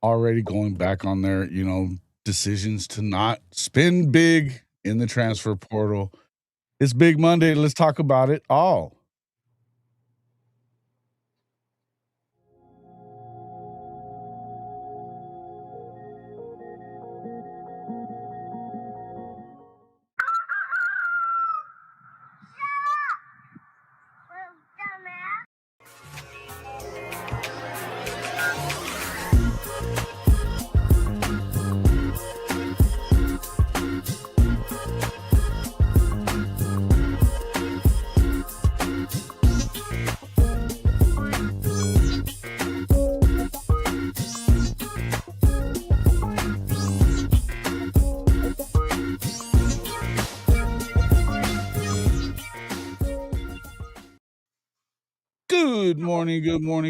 already going back on their, decisions to not spend big in the transfer portal. It's Big Monday. Let's talk about it all.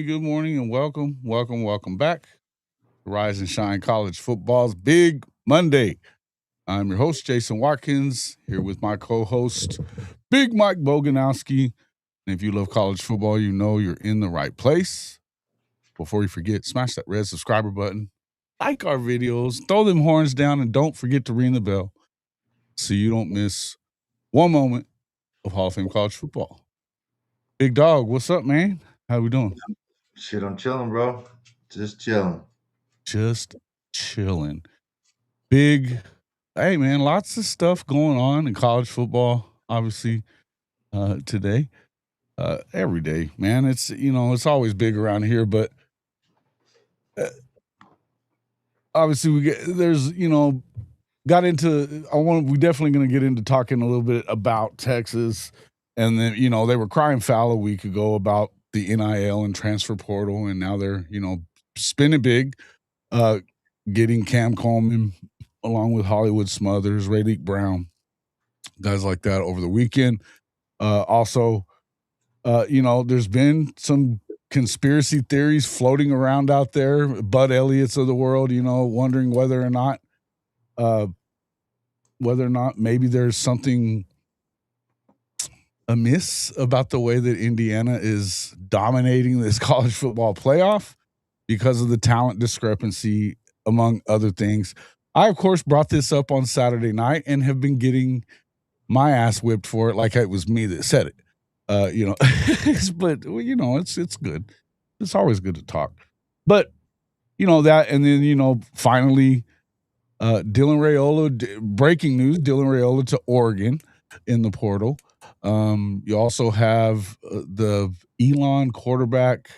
Good morning, and welcome back to Rise and Shine College Football's Big Monday. I'm your host, Jason Watkins, here with my co-host, Big Mike Boganowski. And if you love college football, you know you're in the right place. Before you forget, smash that red subscriber button, like our videos, throw them horns down, and don't forget to ring the bell so you don't miss one moment of Hall of Fame college football. Big Dog, what's up, man? How we doing? Shit, I'm chilling, bro. Just chilling. Just chilling. Big, hey, man, lots of stuff going on in college football, obviously, today. Every day, man. It's, it's always big around here, but obviously we definitely going to get into talking a little bit about Texas. And then, they were crying foul a week ago about the NIL and transfer portal, and now they're, spinning big, getting Cam Coleman along with Hollywood Smothers, Raleek Brown, guys like that over the weekend. Also, there's been some conspiracy theories floating around out there, Bud Elliott's of the world, wondering whether or not maybe there's something amiss about the way that Indiana is dominating this college football playoff because of the talent discrepancy, among other things. I, of course, brought this up on Saturday night and have been getting my ass whipped for it like it was me that said it. But it's good. It's always good to talk. But that, and then finally, Dylan Raiola. Breaking news: Dylan Raiola to Oregon in the portal. You also have the Elon quarterback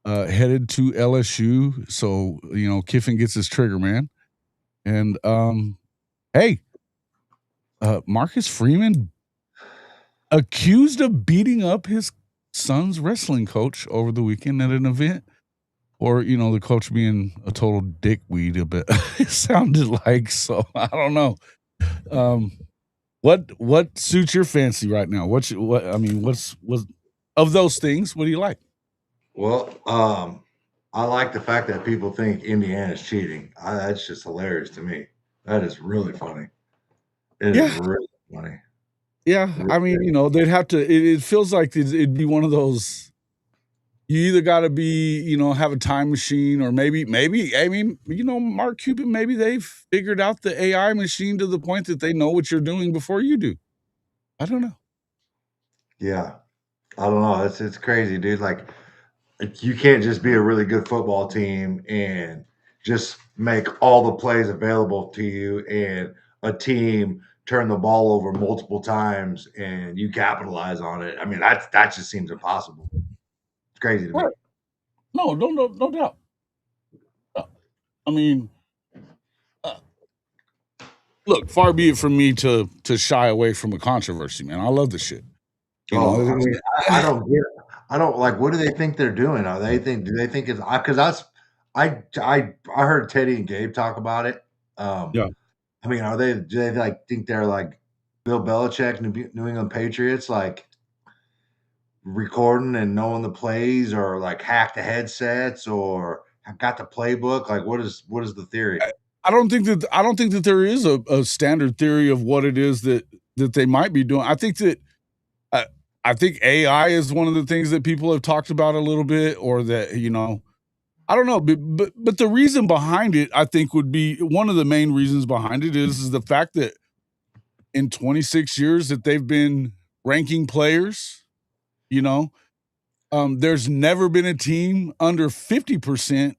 headed to LSU. So Kiffin gets his trigger man, and hey, Marcus Freeman accused of beating up his son's wrestling coach over the weekend at an event, or the coach being a total dickweed a bit. It sounded like, so I don't know. What suits your fancy right now? What's of those things? What do you like? Well, I like the fact that people think Indiana's cheating. That's just hilarious to me. That is really funny. It is really funny. Yeah, they'd have to. It feels like it'd be one of those. You either got to be, have a time machine, or maybe, Mark Cuban, maybe they've figured out the AI machine to the point that they know what you're doing before you do. I don't know. Yeah, I don't know. It's crazy, dude. Like, you can't just be a really good football team and just make all the plays available to you, and a team turn the ball over multiple times and you capitalize on it. I mean, that just seems impossible. It's crazy to me. Right. No doubt. I mean, look, far be it from me to shy away from a controversy, man. I love the shit. I mean, I don't get it. I don't like. What do they think they're doing? Do they think it's because I heard Teddy and Gabe talk about it. Yeah. I mean, do they like think they're like Bill Belichick, New England Patriots, like recording and knowing the plays, or like hack the headsets, or have got the playbook? Like, what is the theory? I don't think that there is a standard theory of what it is that they might be doing. I think that I think AI is one of the things that people have talked about a little bit, or that I don't know, but the reason behind it, I think, would be one of the main reasons behind it is the fact that in 26 years that they've been ranking players, you know, there's never been a team under 50%.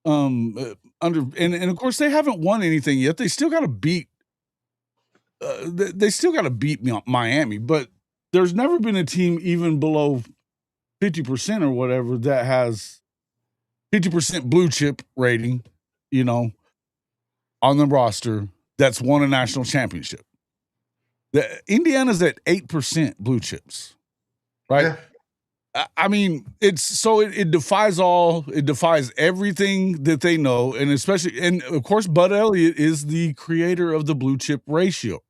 And of course they haven't won anything yet. They still got to beat. They still got to beat Miami, but there's never been a team even below 50% or whatever that has 50% blue chip rating, you know, on the roster that's won a national championship. Indiana's at 8% blue chips, right? Yeah. I mean, it defies everything that they know, and especially, and of course, Bud Elliott is the creator of the blue chip ratio.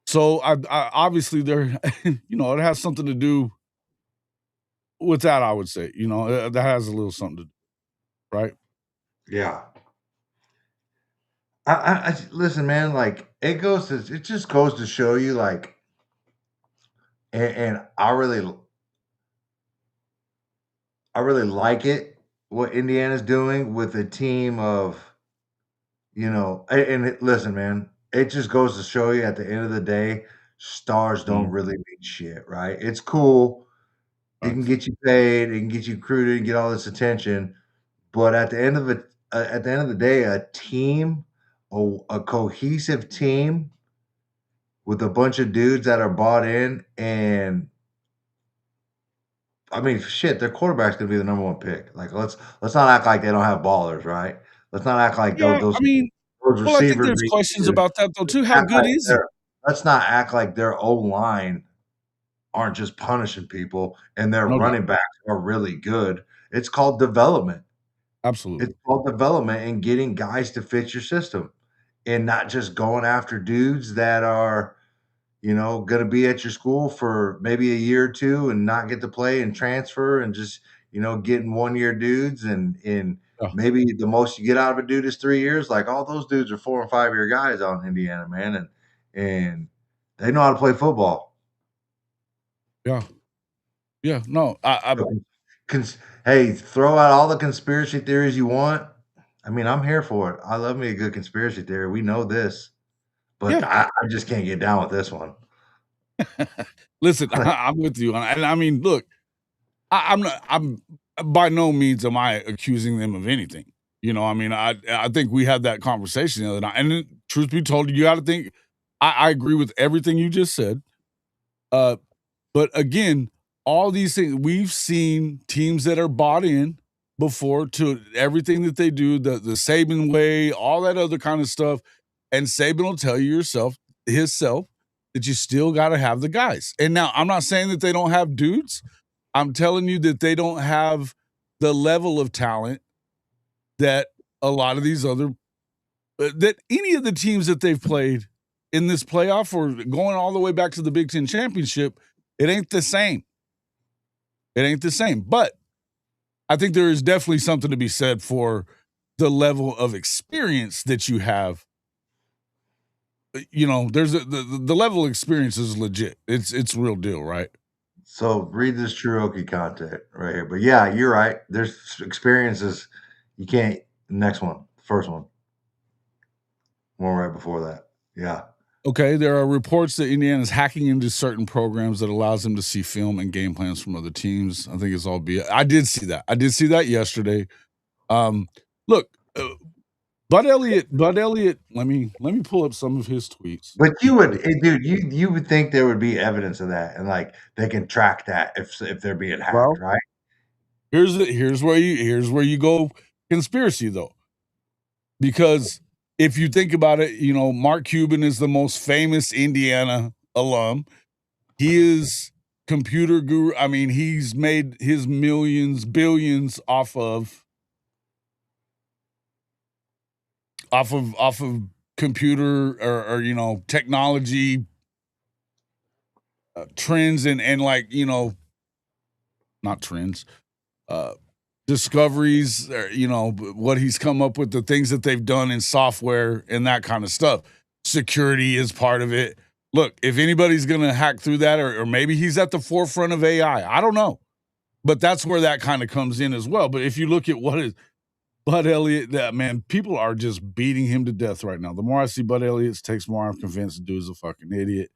So I obviously there, you know, it has something to do with that. I would say, you know, that has a little something to do, right? Yeah. Listen, man. Like it just goes to show you, like, and I really like it what Indiana's doing with a team of, listen, man, it just goes to show you at the end of the day, stars don't Mm, really mean shit, right? It's cool. It right. can get you paid, it can get you recruited and get all this attention, but at the end of the day, a team, a cohesive team with a bunch of dudes that are bought in, and I mean, shit, their quarterback's gonna be the number one pick. Like, let's not act like they don't have ballers, right? Let's not act like Yeah, I mean, those well, I think receivers there's need questions to about that though too. How act good like is he? their let's not act like their O-line aren't just punishing people and their No doubt, running backs are really good. It's called development. It's absolutely. called development and getting guys to fit your system and not just going after dudes that are, gonna be at your school for maybe a year or two and not get to play and transfer and just, getting 1-year dudes and Yeah, maybe the most you get out of a dude is 3 years. Like, all those dudes are 4 and 5-year guys out in Indiana, man, and they know how to play football. yeah, yeah. No, I So, hey, throw out all the conspiracy theories you want. I mean, I'm here for it. I love me a good conspiracy theory. We know this, but yeah. I just can't get down with this one. Listen, I'm with you, and I mean, look, I'm not. I'm by no means am I accusing them of anything. You know, I mean, I think we had that conversation the other night, and then, truth be told, you got to think. I agree with everything you just said. Uh, But again, all these things we've seen teams that are bought in before to everything that they do, the Saban way, all that other kind of stuff. And Saban will tell you himself, that you still got to have the guys. And now I'm not saying that they don't have dudes. I'm telling you that they don't have the level of talent that a lot of these other that any of the teams that they've played in this playoff or going all the way back to the Big Ten championship, it ain't the same. It ain't the same. But I think there is definitely something to be said for the level of experience that you have. You know, the level of experience is legit. It's real deal, right? So read this Cherokee content right here. But yeah, you're right. There's experiences you can't. Next one, first one right before that. Yeah. Okay, there are reports that Indiana's hacking into certain programs that allows them to see film and game plans from other teams. I think it's all BS. I did see that. I did see that yesterday. Um, look, Bud Elliott. Let me pull up some of his tweets. But you would, dude, you would think there would be evidence of that, and like they can track that if they're being hacked, Well, right? here's where you go conspiracy though, because if you think about it, you know Mark Cuban is the most famous Indiana alum. He is computer guru. I mean, he's made his millions, billions off of computer or technology trends and like not trends, uh, discoveries, or, what he's come up with, the things that they've done in software and that kind of stuff. Security is part of it. Look, if anybody's going to hack through that, or maybe he's at the forefront of AI, I don't know. But that's where that kind of comes in as well. But if you look at what is Bud Elliott, that man, people are just beating him to death right now. The more I see Bud Elliott, it takes more I'm convinced the dude's a fucking idiot.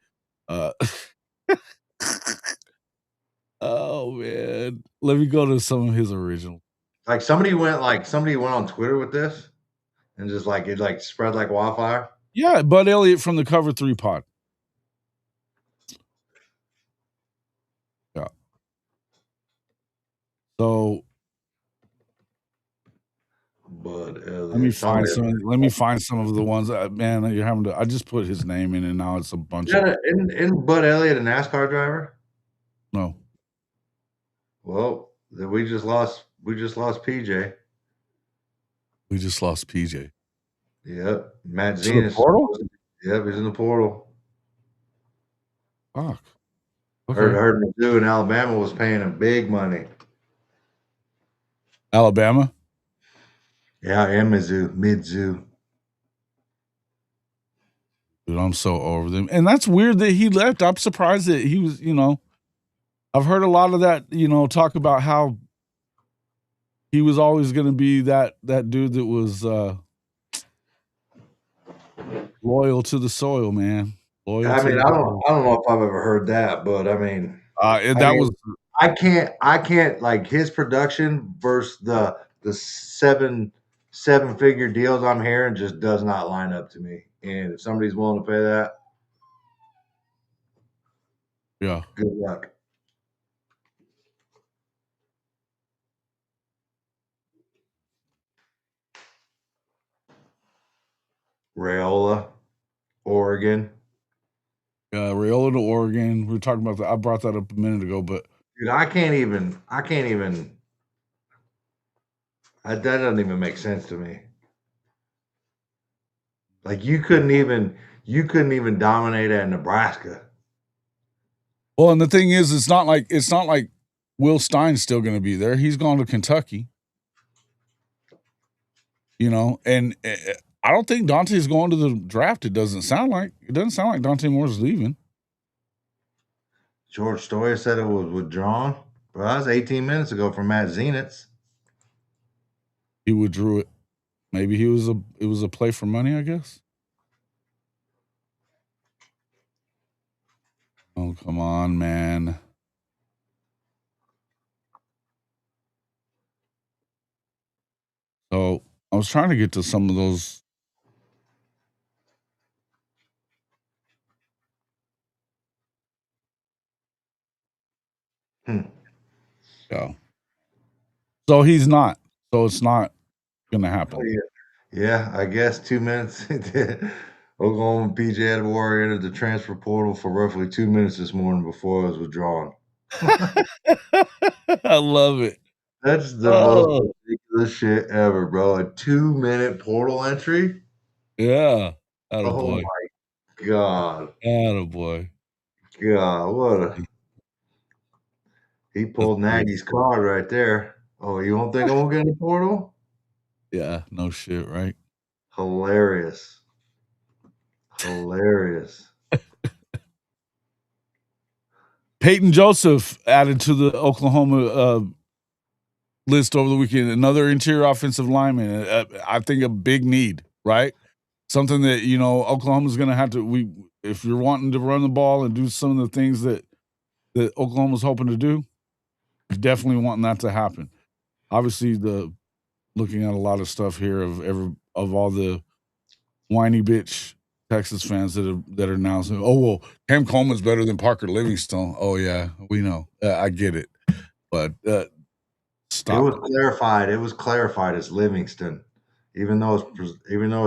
Oh man. Let me go to some of his original. Like somebody went on Twitter with this and just like it like spread like wildfire. Yeah, Bud Elliott from the Cover 3 pod. Yeah. So Bud Elliott. let me find some of the ones that, man, you're having to. I just put his name in, and now it's a bunch of Isn't Bud Elliott a NASCAR driver? no. Well, then we just lost PJ. We just lost PJ. Yep. Matt To the Zenas. portal? Yep, he's in the portal. Fuck. Okay. Heard Mizzou in Alabama was paying him big money. Alabama? Yeah, and Mizzou. Dude, I'm so over them. And that's weird that he left. I'm surprised that he was, I've heard a lot of that, talk about how he was always going to be that dude that was loyal to the soil, man. I mean, I don't know if I've ever heard that, but I mean, I can't like his production versus the seven-figure deals I'm hearing just does not line up to me. And if somebody's willing to pay that, yeah, good luck. Rayola, Oregon. Rayola to Oregon. We were talking about that. I brought that up a minute ago, but dude, I can't even. That doesn't even make sense to me. Like you couldn't even dominate at Nebraska. Well, and the thing is, it's not like Will Stein's still going to be there. He's gone to Kentucky. And I don't think Dante's going to the draft. It doesn't sound like Dante Moore's leaving. George Stoyer said it was withdrawn. But that was 18 minutes ago from Matt Zenitz. He withdrew it. Maybe it was a play for money, I guess. Oh, come on, man. So I was trying to get to some of those. Yeah. So he's not. So it's not going to happen. Yeah, I guess 2 minutes. Oklahoma PJ Edwards entered the transfer portal for roughly 2 minutes this morning before it was withdrawn. I love it. That's the most ridiculous shit ever, bro. A 2-minute portal entry? Yeah. Oh my God. Attaboy. God, he pulled Nagy's card right there. Oh, you don't think I'm gonna get in the portal? Yeah, no shit, right? Hilarious. Peyton Joseph added to the Oklahoma list over the weekend. Another interior offensive lineman. I think a big need, right? Something that Oklahoma's going to have to. If you're wanting to run the ball and do some of the things that Oklahoma's hoping to do, you're definitely wanting that to happen. Obviously, looking at a lot of stuff here of all the whiny bitch Texas fans that are now saying, "Oh well, Cam Coleman's better than Parker Livingstone." Oh yeah, we know. I get it, but stop. It was clarified as Livingston, even though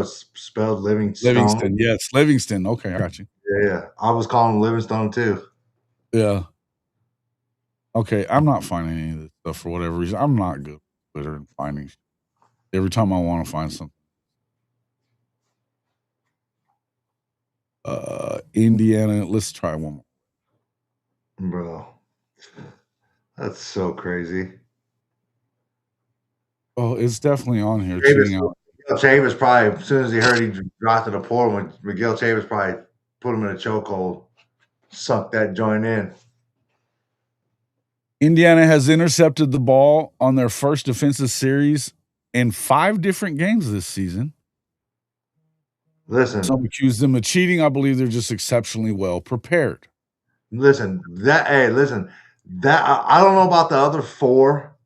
it's spelled Livingstone. Livingston, yes, Livingston. Okay, I got you. Yeah, I was calling him Livingstone too. Yeah. Okay, I'm not finding any of this stuff for whatever reason. I'm not good with Twitter and finding shit. Every time I want to find something. Indiana. Let's try one more. Bro, that's so crazy. Oh, it's definitely on here. Miguel Chavis probably, as soon as he heard he dropped in the portal, Miguel Chavis probably put him in a chokehold, sucked that joint in. Indiana has intercepted the ball on their first defensive series in 5 different games this season. Listen, Some accuse them of cheating. I believe they're just exceptionally well prepared. listen, that I don't know about the other 4,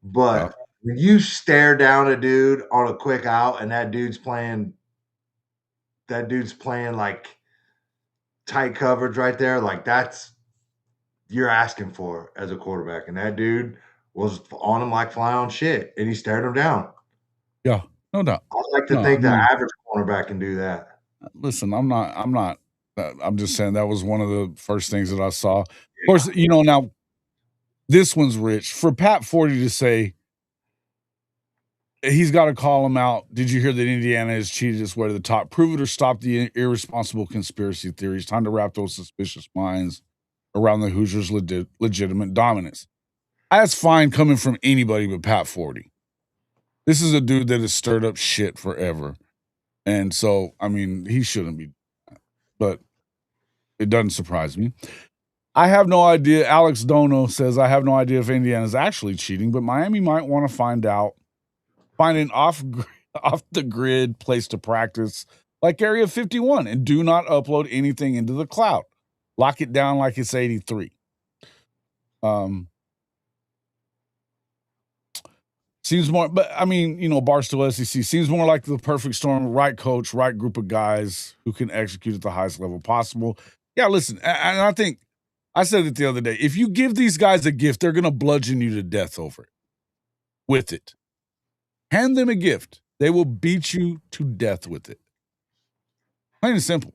but when you stare down a dude on a quick out and that dude's playing like tight coverage right there, like that's you're asking for as a quarterback. And that dude was on him like fly on shit, and he stared him down. Yeah, no doubt. I like to No, think I the mean, average cornerback can do that. listen, I'm not I'm just saying that was one of the first things that I saw. Of Yeah. course, now this one's rich. For Pat Forty to say he's got to call him out. Did you hear that Indiana has cheated its way to the top? Prove it or stop the irresponsible conspiracy theories. Time to wrap those suspicious minds around the Hoosiers' legitimate dominance. That's fine coming from anybody but Pat Forty. This is a dude that has stirred up shit forever. And so, I mean, he shouldn't be, but it doesn't surprise me. I have no idea. Alex Dono says, I have no idea if Indiana's actually cheating, but Miami might want to find out. Find an off the grid place to practice like Area 51 and do not upload anything into the cloud. Lock it down like it's 83. Seems more, but I mean, Barstool SEC seems more like the perfect storm, right coach, right group of guys who can execute at the highest level possible. Yeah, listen, and I think I said it the other day. If you give these guys a gift, they're going to bludgeon you to death over it. With it. Hand them a gift. They will beat you to death with it. Plain and simple.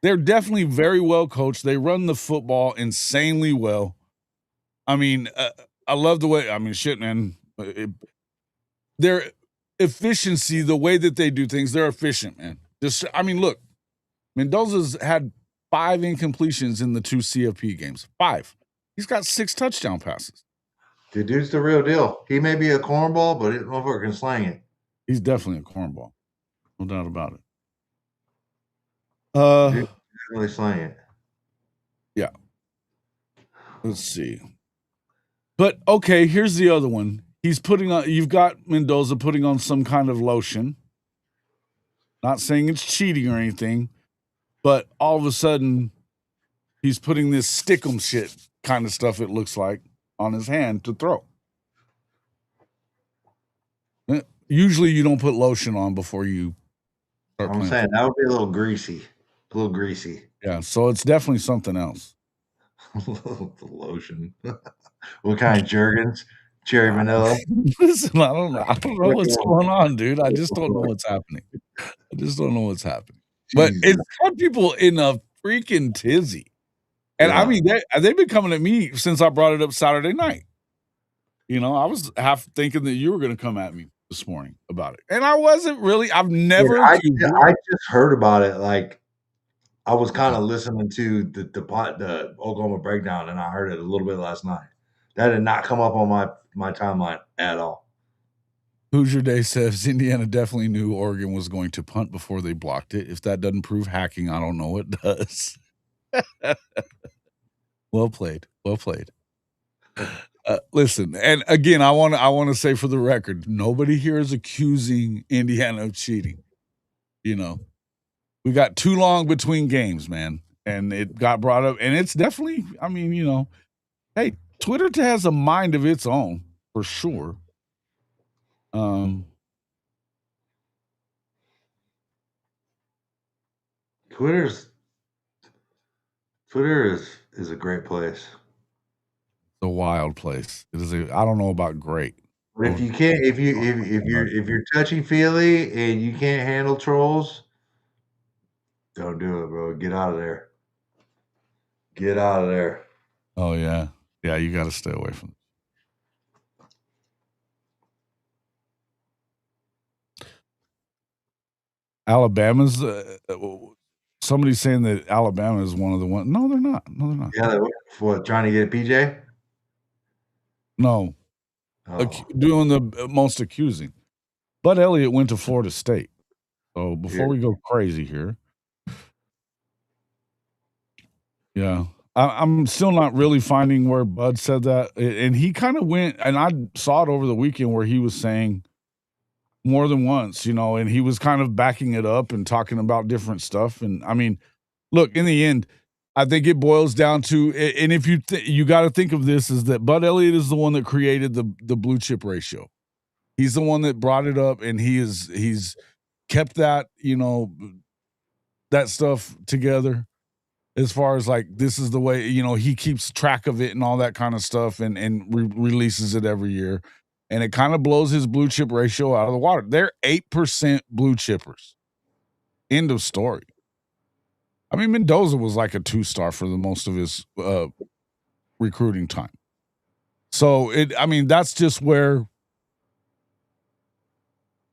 They're definitely very well coached. They run the football insanely well. I mean, I love the way, shit, man. Their efficiency, the way that they do things, they're efficient, man. Look, Mendoza's had 5 incompletions in the 2 CFP games. 5. He's got 6 touchdown passes. The dude's the real deal. He may be a cornball, but it motherfucker can slang it. He's definitely a cornball. No doubt about it. Dude can really slang it. Yeah. Let's see. But okay, here's the other one. You've got Mendoza putting on some kind of lotion. Not saying it's cheating or anything, but all of a sudden he's putting this stickum shit kind of stuff, it looks like, on his hand to throw. Usually you don't put lotion on before you start playing. I'm saying that would be a little greasy. Yeah, so it's definitely something else. The lotion. What kind? Jergens? Cherry vanilla? Listen, I don't know what's going on, dude. I just don't know what's happening. But it's got people in a freaking tizzy. And I mean, they've been coming at me since I brought it up Saturday night. I was half thinking that you were going to come at me this morning about it. And I wasn't really. I've never. I just heard about it. Like, I was kind of listening to the Oklahoma breakdown, and I heard it a little bit last night. That did not come up on my timeline at all. Hoosier Day says Indiana definitely knew Oregon was going to punt before they blocked it. If that doesn't prove hacking, I don't know what does. Well played. Listen, and again, I want to say for the record, nobody here is accusing Indiana of cheating. We got too long between games, man, and it got brought up, and it's definitely. Hey, Twitter has a mind of its own for sure. Twitter is a great place. It's a wild place. It is. I don't know about great. But if you can't, if you're touchy feely and you can't handle trolls, don't do it, bro. Get out of there. Oh yeah, you got to stay away from it. Alabama's. Somebody's saying that Alabama is one of the ones. No, they're not. Yeah, they're what, trying to get a PJ? No. Doing the most accusing. Bud Elliott went to Florida State. So before we go crazy here. Yeah. I'm still not really finding where Bud said that, and he kind of went, and I saw it over the weekend where he was saying more than once, and he was kind of backing it up and talking about different stuff. And I mean, look, in the end, I think it boils down to, and if you got to think of this, is that Bud Elliott is the one that created the blue chip ratio. He's the one that brought it up, and he's kept that that stuff together. As far as like, this is the way, he keeps track of it and all that kind of stuff, and releases it every year. And it kind of blows his blue chip ratio out of the water. They're 8% blue chippers. End of story. I mean, Mendoza was like a 2-star for the most of his recruiting time. So that's just where,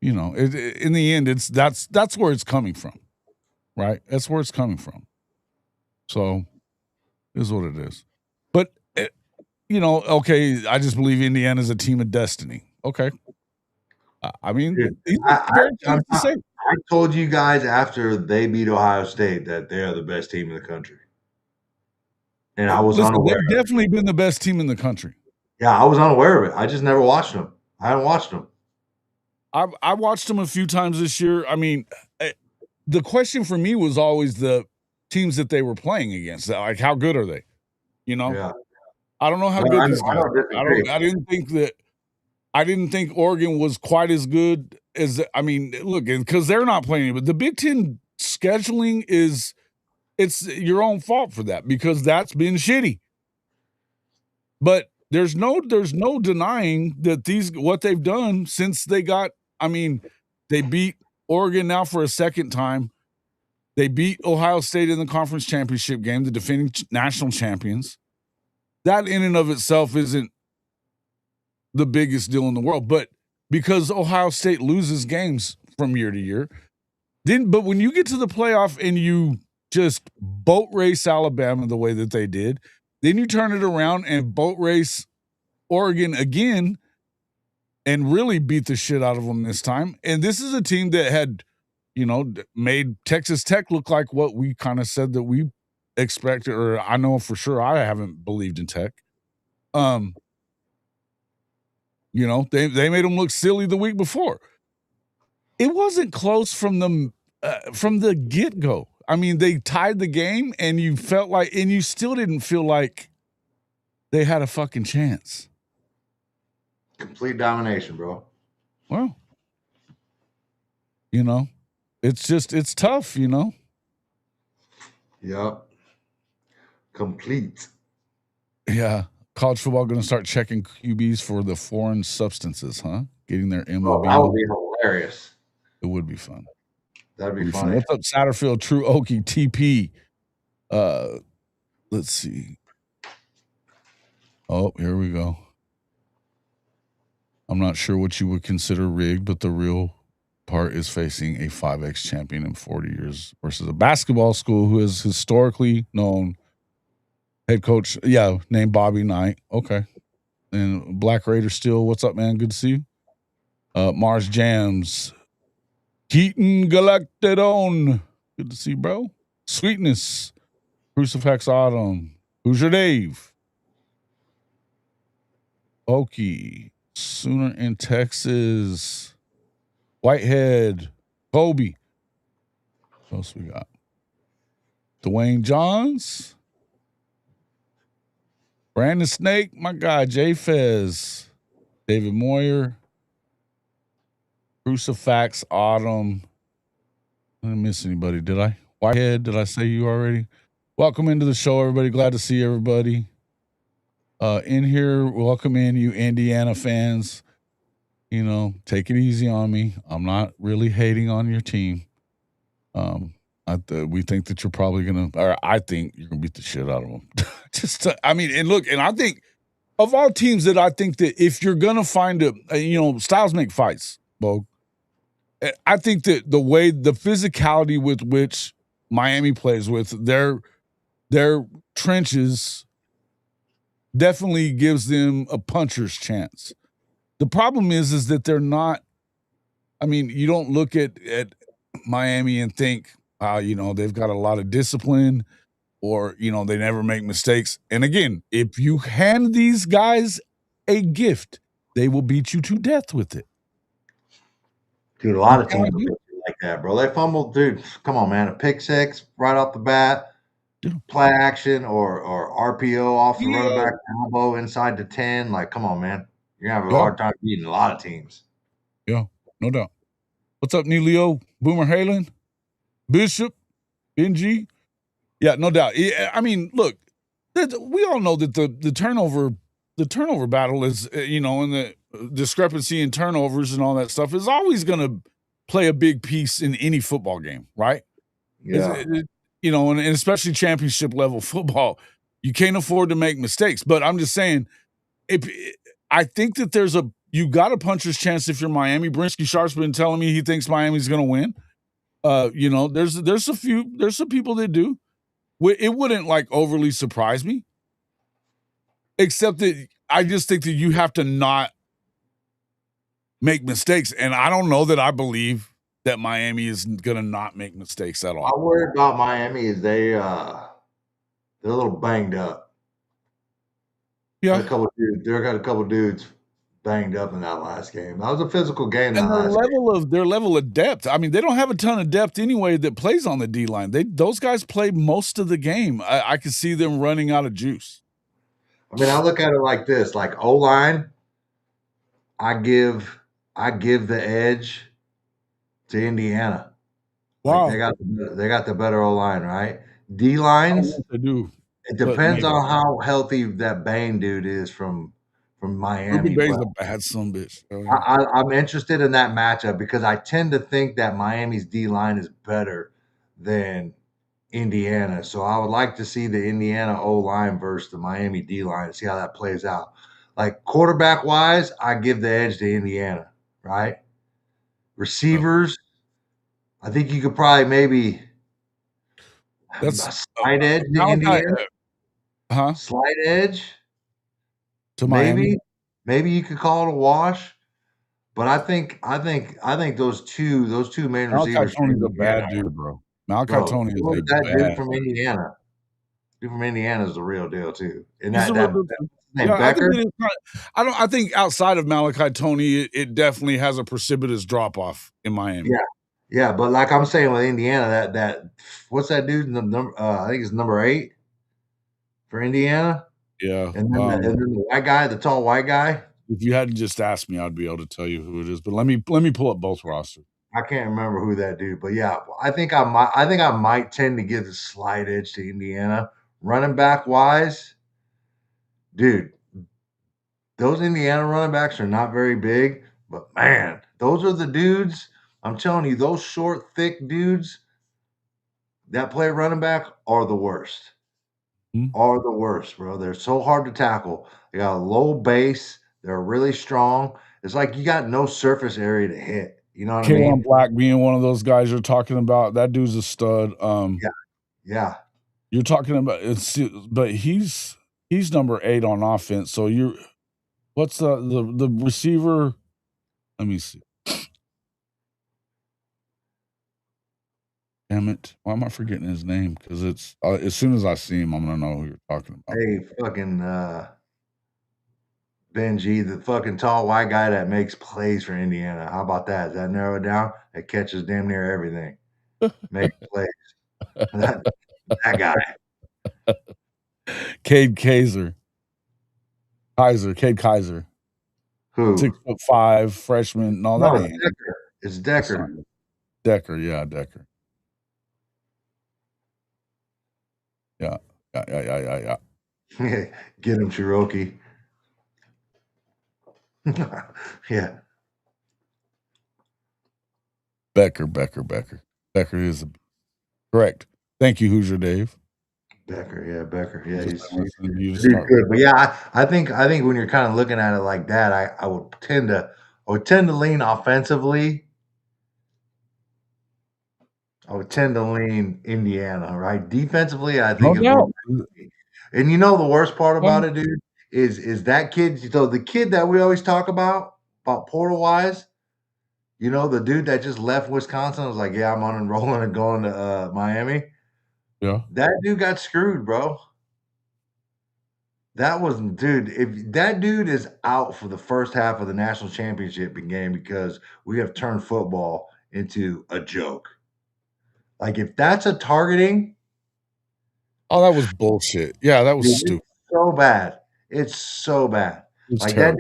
in the end, that's where it's coming from, right? That's where it's coming from. So, is what it is. But okay, I just believe Indiana's a team of destiny. Okay. I mean, Dude, very safe to say. I told you guys after they beat Ohio State that they are the best team in the country. And I was unaware. They've definitely been the best team in the country. Yeah, I was unaware of it. I just never watched them. I haven't watched them. I watched them a few times this year. I mean, the question for me was always the teams that they were playing against. Like, how good are they? Yeah. I don't know how good these guys are. I didn't think Oregon was quite as good as, look, because they're not playing, but the Big Ten scheduling it's your own fault for that, because that's been shitty. But there's no denying that what they've done since they got, they beat Oregon now for a second time. They beat Ohio State in the conference championship game, the defending national champions. That in and of itself isn't the biggest deal in the world, but because Ohio State loses games from year to year, but when you get to the playoff and you just boat race Alabama the way that they did, then you turn it around and boat race Oregon again and really beat the shit out of them this time. And this is a team that had, made Texas Tech look like what we kind of said that we expected, or I know for sure I haven't believed in Tech. They made them look silly the week before. It wasn't close from the get-go. They tied the game, and you still didn't feel like they had a fucking chance. Complete domination, bro. Well, it's tough, Yep. Complete. Yeah. College football going to start checking QBs for the foreign substances, huh? Getting their MOB. That would be hilarious. It would be fun. That'd be funny. What's up, Satterfield, True Okie, TP? Let's see. Oh, here we go. I'm not sure what you would consider rigged, but the real part is facing a 5X champion in 40 years versus a basketball school who is historically known head coach, named Bobby Knight. Okay. And Black Raider Steel, what's up, man? Good to see you. Mars Jams. Keaton Galactidon. Good to see you, bro. Sweetness. Crucifix Autumn. Hoosier Dave. Okie. Sooner in Texas. Whitehead. Kobe. What else we got? Dwayne Johns. Brandon Snake, my guy, Jay Fez, David Moyer, Crucifix, Autumn. I didn't miss anybody, did I? Whitehead, did I say you already? Welcome into the show, everybody. Glad to see everybody in here. Welcome in, you Indiana fans. Take it easy on me. I'm not really hating on your team. We think that you're probably I think you're going to beat the shit out of them. And I think of all teams that I think that if you're going to find styles make fights, Bo. I think that the physicality with which Miami plays with their trenches definitely gives them a puncher's chance. The problem is that they're not, you don't look at Miami and think, they've got a lot of discipline. or they never make mistakes. And again, if you hand these guys a gift, they will beat you to death with it. Dude, a lot of teams will get you like that, bro. They fumbled, dude. Come on, man. A pick six right off the bat, play action or RPO off the running back elbow inside the 10. Like, come on, man. You're gonna have a hard time beating a lot of teams. Yeah, no doubt. What's up, Neilio? Boomer Halen? Bishop? Benji? Yeah, no doubt. I mean, look, we all know that the turnover battle is, and the discrepancy in turnovers and all that stuff is always going to play a big piece in any football game, right? Yeah. And especially championship level football, you can't afford to make mistakes. But I'm just saying, I think that you got a puncher's chance if you're Miami. Brinsky Sharp's been telling me he thinks Miami's going to win. There's some people that do. It wouldn't like overly surprise me, except that I just think that you have to not make mistakes. And I don't know that I believe that Miami is going to not make mistakes at all. I worry about Miami is they're a little banged up. Yeah. They got a couple dudes banged up in that last game. That was a physical game. And their level of depth. I mean, they don't have a ton of depth anyway that plays on the D line. Those guys play most of the game. I could see them running out of juice. I mean, I look at it like this: like O line, I give the edge to Indiana. Wow, like they got the better O line, right? D lines, they do. It depends on how healthy that Bain dude is from Miami. Ruben Bay's a bad son bitch. I'm interested in that matchup because I tend to think that Miami's D line is better than Indiana. So I would like to see the Indiana O line versus the Miami D line and see how that plays out. Like quarterback wise, I give the edge to Indiana, right? Receivers, I think you could probably maybe a slight edge to Indiana. Slight edge to Miami. Maybe you could call it a wash. But I think those two main receivers. Tony's a bad dude, bro. Tony is a bad dude from Indiana. Dude from Indiana is the real deal too. And Becker. I think outside of Malachi Tony, it definitely has a precipitous drop off in Miami. Yeah, but like I'm saying with Indiana, that what's that dude? I think it's number 8 for Indiana. Yeah, and then the white guy, the tall white guy. If you hadn't just asked me, I'd be able to tell you who it is. But let me pull up both rosters. I can't remember who that dude, but yeah, I think I might tend to give a slight edge to Indiana. Running back wise, dude, those Indiana running backs are not very big, but man, those are the dudes. I'm telling you, those short, thick dudes that play running back are the worst. Are the worst, bro. They're so hard to tackle. They got a low base. They're really strong. It's like you got no surface area to hit. You know what I mean? Black being one of those guys you're talking about. That dude's a stud. Yeah. You're talking about but he's number 8 on offense. So what's the receiver? Let me see. Damn it. Why am I forgetting his name? Because it's as soon as I see him, I'm gonna know who you're talking about. Hey, fucking Benji, the fucking tall white guy that makes plays for Indiana. How about that? Does that narrow it down? It catches damn near everything. Makes plays. that guy. Cade Kaiser. Cade Kaiser. Who? 6'5", freshman. No, that ain't Decker. It's Decker. Decker, yeah, Decker. Yeah. Get him, Cherokee. Yeah. Becker. Becker is correct. Thank you, Hoosier Dave. Becker. Yeah, he's good. But yeah, I think when you're kind of looking at it like that, I would tend to lean offensively. I would tend to lean Indiana, right? Defensively, I think and you know the worst part about it, dude, is that kid. So the kid that we always talk about portal wise, the dude that just left Wisconsin was like, yeah, I'm unenrolling and going to Miami. Yeah. That dude got screwed, bro. That wasn't dude, if that dude is out for the first half of the national championship game because we have turned football into a joke. Like, if that's a targeting, Oh, that was bullshit. Yeah, that was dude, it's stupid. so bad. It's so bad. It's Like, terrible.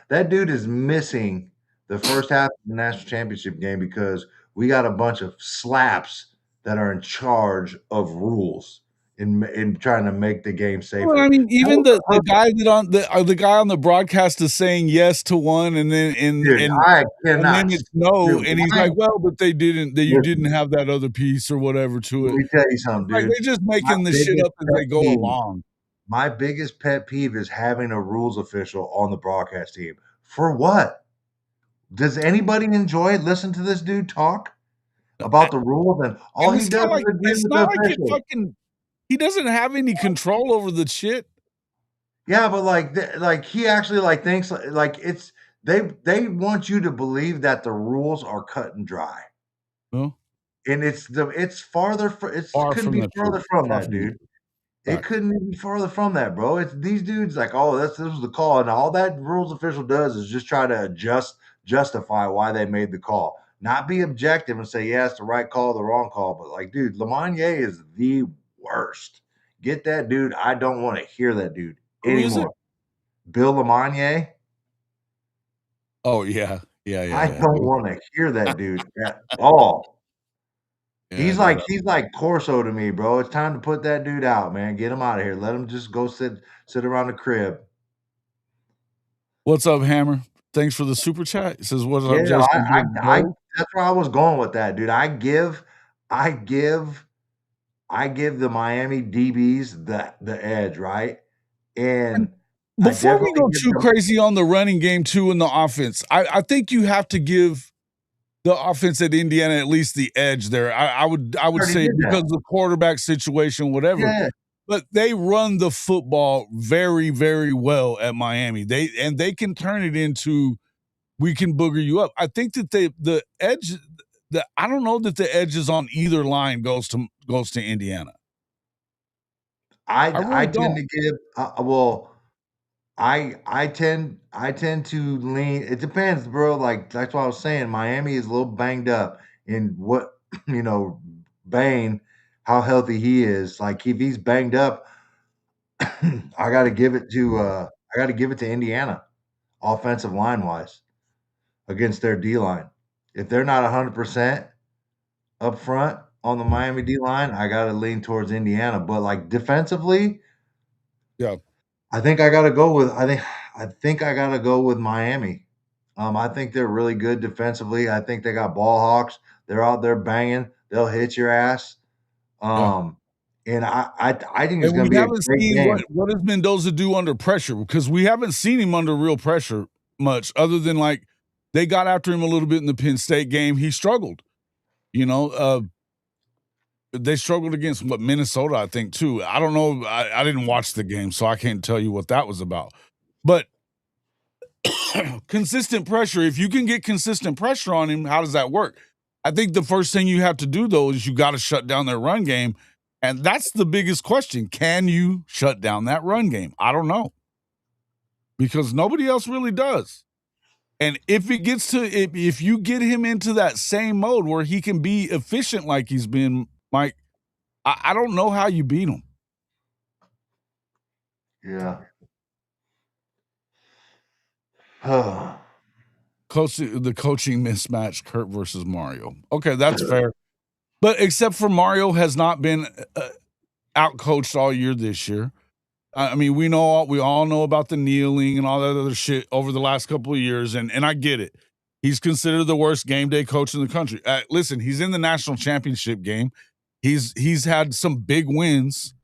that dude is missing the first half of the national championship game because we got a bunch of slaps that are in charge of rules in trying to make the game Well, safer. I mean, That even was the the the purpose. guy that on the guy on the broadcast is saying yes to one, and then Dude, I and then cannot it's no, dude, and he's why like, "Well, but you didn't listen, have that other piece or whatever to let it." me tell you It's something, like dude. they're just My making the shit biggest up as pet they go peeve along. my biggest pet peeve is having a rules official on the broadcast team. For what? Does anybody enjoy listen to this dude talk A about the rules and all and he does is agree it's with not the like it officials? fucking he doesn't have any control over the shit. Yeah, but like he actually like thinks like it's they want you to believe that the rules are cut and dry. No, And it's farther it's far couldn't from be the truth. further from Far that, from the dude. truth. It Facts. couldn't be further from that, bro. It's these dudes like, oh, this was the call, and all that rules official does is just try to justify why they made the call, not be objective and say, yeah, it's the right call, the wrong call. But like, dude, Lamonier is the worst. Get that dude. I don't want to hear that dude Who is it? anymore. Bill Lamonier. Oh, yeah. Yeah, yeah, I yeah. don't want to hear that dude at all. Yeah, dude. He's like Corso to me, bro. It's time to put that dude out, man. Get him out of here. Let him just go sit around the crib. What's up, Hammer? Thanks for the super chat. It says, "What's Yeah, up, Jason? Big I Bo?" that's where I was going with that, dude. I give I give the Miami DBs the edge, right? And And I before we definitely go give too them crazy on the running game too and the offense, I think you have to give the offense at Indiana at least the edge there. I would already say did that. because of the quarterback situation, whatever. Yeah, But they run the football very, very well at Miami. They can turn it into we can booger you up. I think that the edge I don't know that the edges on either line goes to Indiana. I I really tend don't. to give well, I tend to lean it depends, bro. Like that's what I was saying. Miami is a little banged up in what you know, Bane, how healthy he is. Like if he's banged up, I gotta give it to Indiana, offensive line wise, against their D line. If they're not 100% up front on the Miami D line, I gotta lean towards Indiana. But like defensively, Yeah, I think I gotta go with Miami. I think they're really good defensively. I think they got ball hawks. They're out there banging. They'll hit your ass. yeah. Um, and I think it's And gonna we be a haven't great seen game. what does Mendoza do under pressure because we haven't seen him under real pressure much other than like they got after him a little bit in the Penn State game. He struggled. You know, they struggled against what Minnesota, I think, too. I don't know. I didn't watch the game, so I can't tell you what that was about. But consistent pressure, if you can get consistent pressure on him, how does that work? I think the first thing you have to do, though, is you got to shut down their run game. And that's the biggest question. Can you shut down that run game? I don't know because nobody else really does. And if it gets to, if you get him into that same mode where he can be efficient like he's been, Mike, I don't know how you beat him. Yeah. The coaching mismatch, Kurt versus Mario. Okay, that's fair. But except for Mario has not been outcoached all year this year. I mean, we all know about the kneeling and all that other shit over the last couple of years, and I get it. He's considered the worst game day coach in the country. Listen, he's in the national championship game. He's had some big wins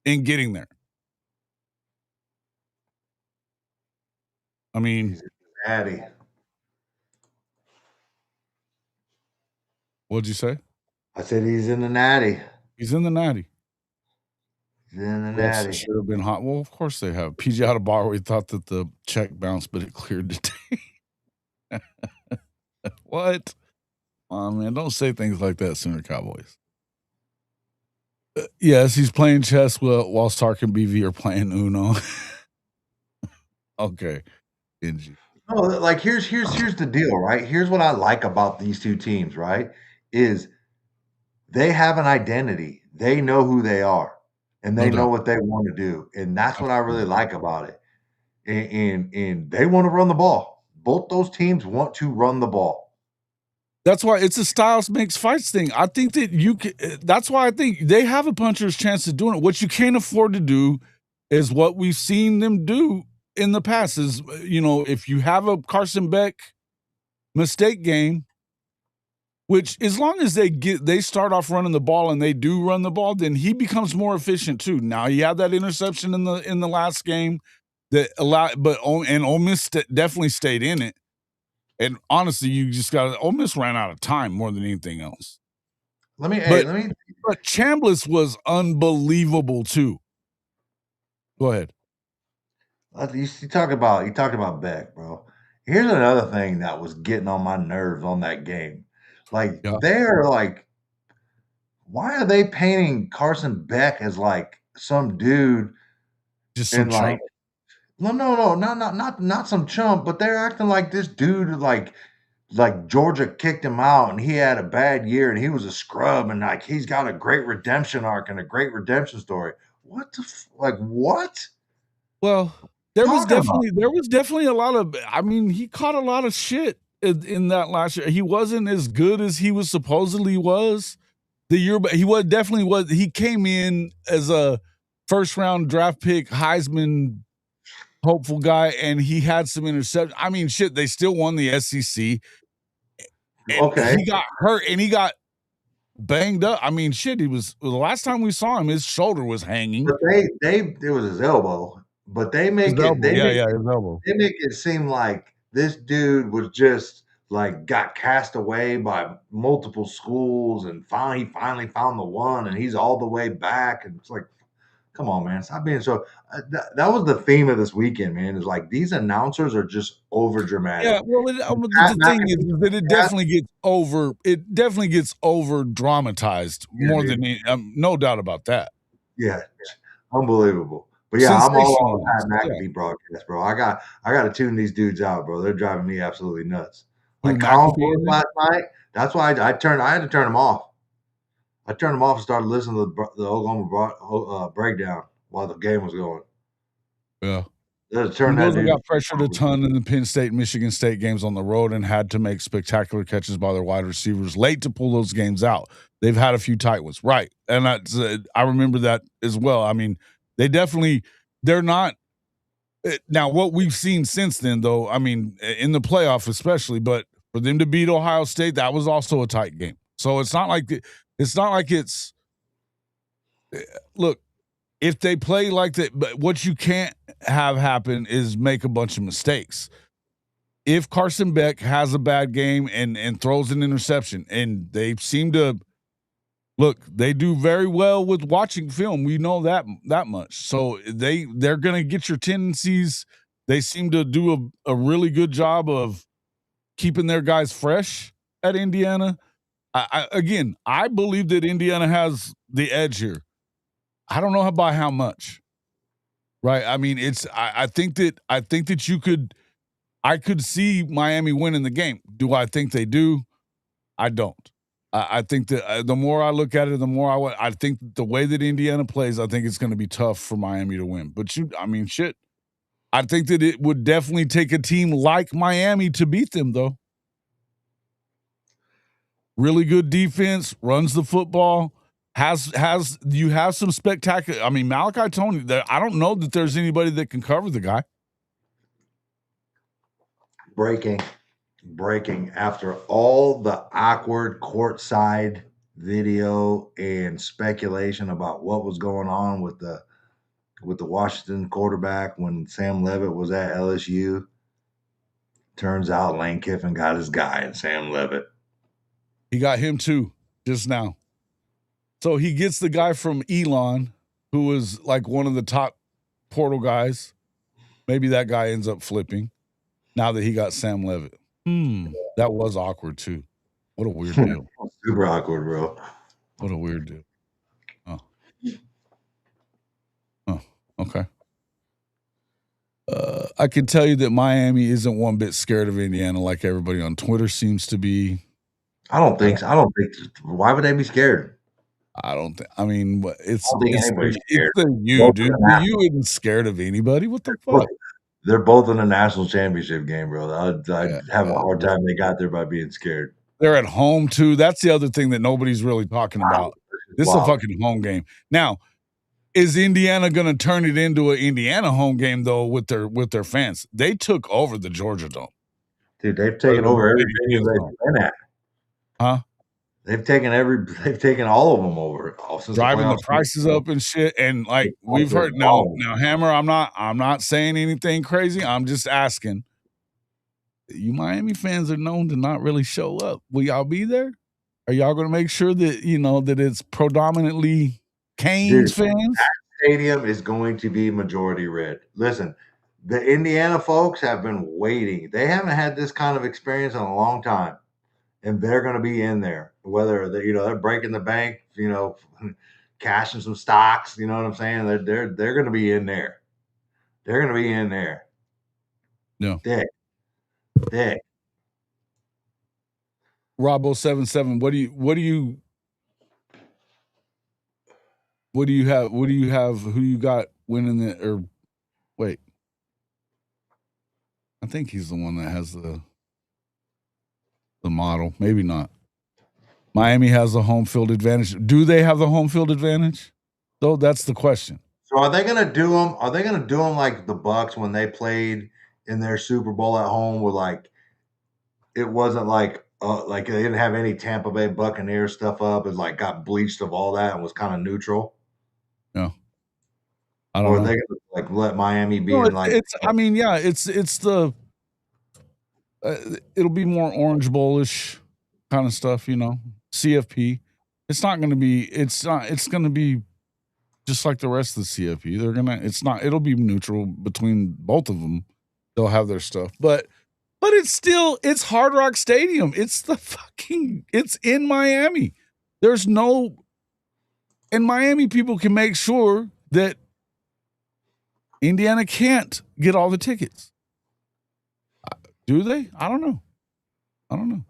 in getting there. I mean, He's natty. what'd you say? I said he's in the natty. He's in the natty. He's in the Refs natty. should have been hot. Well, of course they have. PG out of bar. We thought that the check bounced, but it cleared today. What? Oh man, don't say things like that, Sooner Cowboys. Yes, he's playing chess while Sark and BV are playing Uno. Okay, NG. No, like here's the deal, right? Here's what I like about these two teams, right? Is they have an identity. They know who they are, and No they know doubt. what they want to do, and that's what I really Absolutely. like about it. And they want to run the ball. Both those teams want to run the ball. That's why it's a styles makes fights thing. I think that that's why I think they have a puncher's chance of doing it. What you can't afford to do is what we've seen them do in the past is, if you have a Carson Beck mistake game, which as long as they start off running the ball and they do run the ball, then he becomes more efficient too. Now he had that interception in the last game that allowed, and Ole Miss definitely stayed in it. And honestly, you just got Ole Miss ran out of time more than anything else. Let me, hey, But let me. but Chambliss was unbelievable too. Go ahead. You talk about Beck, bro. Here's another thing that was getting on my nerves on that game. Like Yeah, they're like, why are they painting Carson Beck as like some dude just some and like chump. no, not some chump, but they're acting like this dude like Georgia kicked him out and he had a bad year and he was a scrub and like he's got a great redemption arc and a great redemption story. What the like what? Well, there was Talking about? definitely a lot of. I mean, he caught a lot of shit in that last year. He wasn't as good as he was supposedly was the year, but he was definitely was. He came in as a first round draft pick, Heisman hopeful guy, and he had some interceptions. I mean, shit, they still won the SEC, and Okay. he got hurt, and he got banged up. I mean, shit, he was the last time we saw him, his shoulder was hanging. But they it was his elbow, but His elbow. Yeah, yeah, his elbow. they make it seem like this dude was just like got cast away by multiple schools and finally found the one and he's all the way back and it's like come on man stop being so that was the theme of this weekend man is like these announcers are just over Yeah, dramatic. well, Pat the thing McAfee, is that Pat, it definitely gets over dramatized yeah, more dude. than no doubt about that. Yeah, unbelievable. But yeah, I'm all on Sensationalized. the Pat Yeah. McAfee broadcast, bro. I got to tune these dudes out, bro. They're driving me absolutely nuts. Who, Like Colin McAfee Brooks is it? last night. That's why I had to turn them off. I turned them off and started listening to the Oklahoma breakdown while the game was going. Yeah. Turn that Those that dude. got pressured a ton in the Penn State, Michigan State games on the road and had to make spectacular catches by their wide receivers late to pull those games out. They've had a few tight ones, right? And I remember that as well. I mean, they're not now what we've seen since then, though. I mean, in the playoff especially, but for them to beat Ohio State, that was also a tight game. So it's not like it's look if they play like that. But what you can't have happen is make a bunch of mistakes if Carson Beck has a bad game and throws an interception, and they seem to look, they do very well with watching film. We know that much. So they're going to get your tendencies. They seem to do a really good job of keeping their guys fresh at Indiana. I believe that Indiana has the edge here. I don't know by how much. Right? I mean, I think that I could see Miami winning the game. Do I think they do? I don't. I think that the more I look at it, the more I think the way that Indiana plays, I think it's going to be tough for Miami to win. But I mean, shit. I think that it would definitely take a team like Miami to beat them, though. Really good defense, runs the football, has you have some spectacular. I mean, Malachi Tony. I don't know that there's anybody that can cover the guy. Breaking after all the awkward courtside video and speculation about what was going on with the Washington quarterback when Sam Levitt was at LSU. Turns out Lane Kiffin got his guy in Sam Levitt. He got him too just now. So he gets the guy from Elon, who was like one of the top portal guys. Maybe that guy ends up flipping now that he got Sam Levitt. That was awkward too. What a weird deal. Super awkward, bro. What a weird deal. Oh. Okay. I can tell you that Miami isn't one bit scared of Indiana like everybody on Twitter seems to be. I don't think so. I don't think. Why would they be scared? I don't think. I mean, I don't think anybody's scared. the U, Both dude. are The U isn't scared of anybody. What the fuck? They're both in a national championship game, bro. I'd Yeah, have a hard time they got there by being scared. They're at home too. That's the other thing that nobody's really talking about. This is a fucking home game. Now, is Indiana going to turn it into an Indiana home game though with their fans? They took over the Georgia Dome. Dude, they've taken over every venue they've been at. Huh? They've taken all of them over. Driving the prices up and shit. And like we've heard now, Hammer, I'm not saying anything crazy. I'm just asking. You Miami fans are known to not really show up. Will y'all be there? Are y'all going to make sure that that it's predominantly Canes fans? That stadium is going to be majority red. Listen, the Indiana folks have been waiting. They haven't had this kind of experience in a long time, and they're going to be in there. Whether they're breaking the bank, cashing some stocks. You know what I'm saying? They're going to be in there. They're going to be in there. No. Dick. Robo77, what do you have? Who you got winning wait. I think he's the one that has the model. Maybe not. Miami has the home field advantage. Do they have the home field advantage? Though that's the question. So are they going to do them? Are they going to do them like the Bucks when they played in their Super Bowl at home, where like it wasn't like they didn't have any Tampa Bay Buccaneers stuff up, and like got bleached of all that and was kind of neutral? Yeah, I don't know. Or are they going to like let Miami be in like? It's the it'll be more Orange Bowl-ish kind of stuff, CFP. It's not going to be. It's going to be just like the rest of the CFP. It'll be neutral between both of them. They'll have their stuff, but it's Hard Rock Stadium. It's in Miami. And Miami people can make sure that Indiana can't get all the tickets. Do they? I don't know.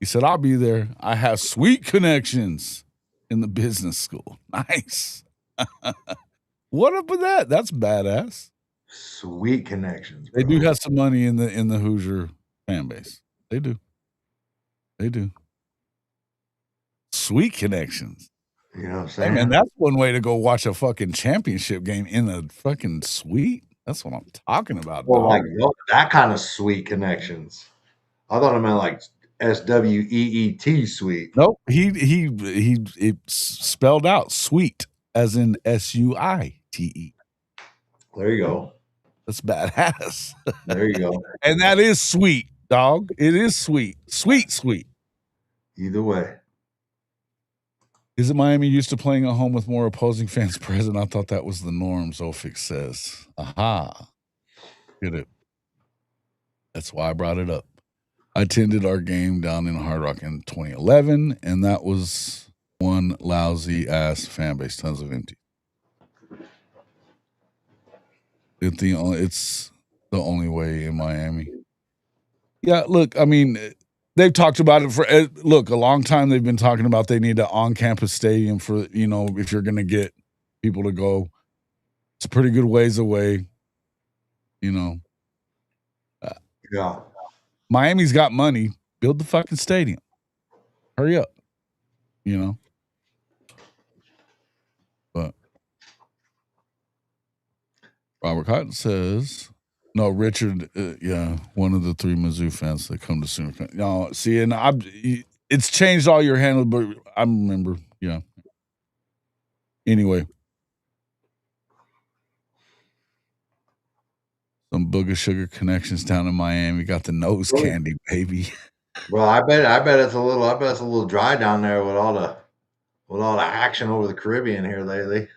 He said, I'll be there. I have sweet connections in the business school. Nice. What up with that? That's badass. Sweet connections. Bro. They do have some money in the Hoosier fan base. They do. Sweet connections. You know what I'm saying? Hey man, that's one way to go watch a fucking championship game in a fucking suite. That's what I'm talking about. Well, like that kind of sweet connections. I thought it meant like SWEET sweet. Nope. He spelled out sweet as in SUITE. There you go. That's badass. There you go. And that is sweet, dog. It is sweet. Sweet. Either way. Is it Miami used to playing at home with more opposing fans present? I thought that was the norm, Zofix says. Aha. Get it. That's why I brought it up. I attended our game down in Hard Rock in 2011, and that was one lousy ass fan base, tons of empty. It's the only way in Miami. Yeah, look, I mean, they've talked about it for a long time. They've been talking about they need an on-campus stadium for, if you're going to get people to go. It's a pretty good ways away, Yeah. Miami's got money. Build the fucking stadium. Hurry up. But Robert Cotton says, no, Richard, one of the 3 Mizzou fans that come to Sooner. No, see, and it's changed all your handle, but I remember, yeah. Anyway. Some booger sugar connections down in Miami. Got the nose candy, baby. Well, I bet it's a little dry down there with all the action over the Caribbean here lately.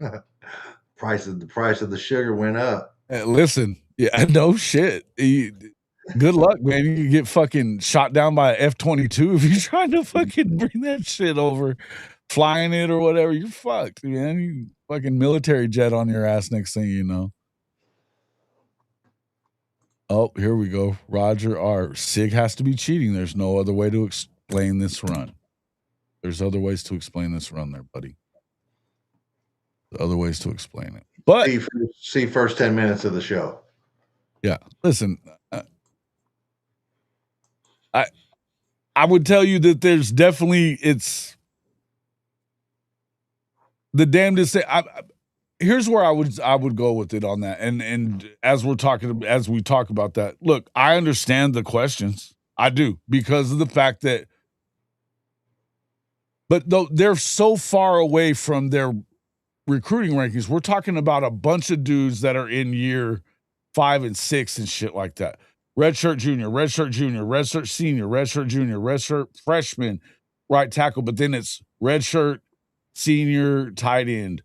The price of the sugar went up. Listen, yeah, no shit. Good luck, man. You can get fucking shot down by an F-22 if you're trying to fucking bring that shit over. flying it or whatever, you're fucked, man. You fucking military jet on your ass next thing you know. Oh, here we go. Roger R. Sig has to be cheating. There's no other way to explain this run. There's other ways to explain this run there, buddy. Other ways to explain it. But see first 10 minutes of the show. Yeah. Listen, I would tell you that there's definitely it's the damnedest thing. Here's where I would go with it on that. And as we talk about that, look, I understand the questions. I do, because of the fact that, but though they're so far away from their recruiting rankings. We're talking about a bunch of dudes that are in year 5 and 6 and shit like that. Redshirt junior, redshirt junior, redshirt senior, redshirt junior, redshirt freshman, right tackle. But then it's redshirt senior, tight end.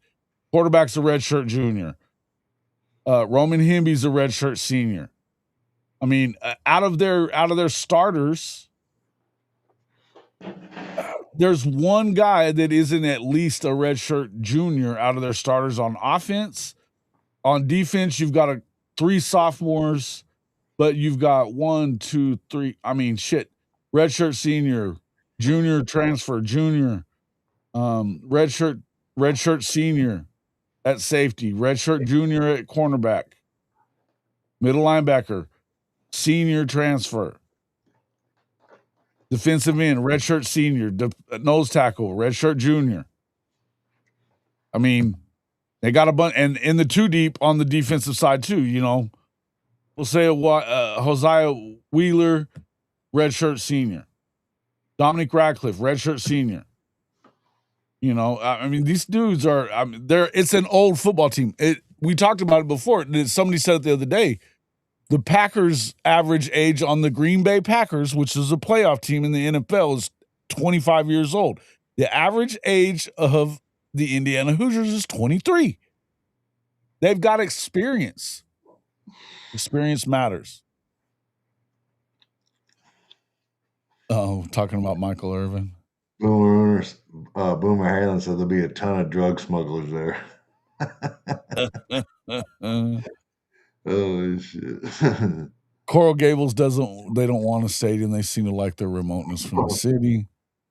Quarterback's a redshirt junior. Roman Himby's a redshirt senior. I mean, out of their starters, there's one guy that isn't at least a redshirt junior out of their starters on offense. On defense, you've got 3 sophomores, but you've got 1, 2, 3. I mean, shit. Redshirt senior, junior transfer, junior, redshirt senior at safety, redshirt junior at cornerback, middle linebacker, senior transfer. Defensive end, redshirt senior, nose tackle, redshirt junior. I mean, they got a bunch, and in the 2 deep on the defensive side too. You know, we'll say Hosea Wheeler, redshirt senior. Dominic Radcliffe, redshirt senior. You know, I mean, these dudes are. It's an old football team. We talked about it before. Somebody said it the other day. The Packers' average age on the Green Bay Packers, which is a playoff team in the NFL, is 25 years old. The average age of the Indiana Hoosiers is 23. They've got experience. Experience matters. Oh, talking about Michael Irvin. Boomer Halen said there'll be a ton of drug smugglers there. Oh shit. Coral Gables they don't want a stadium. They seem to like their remoteness from the city.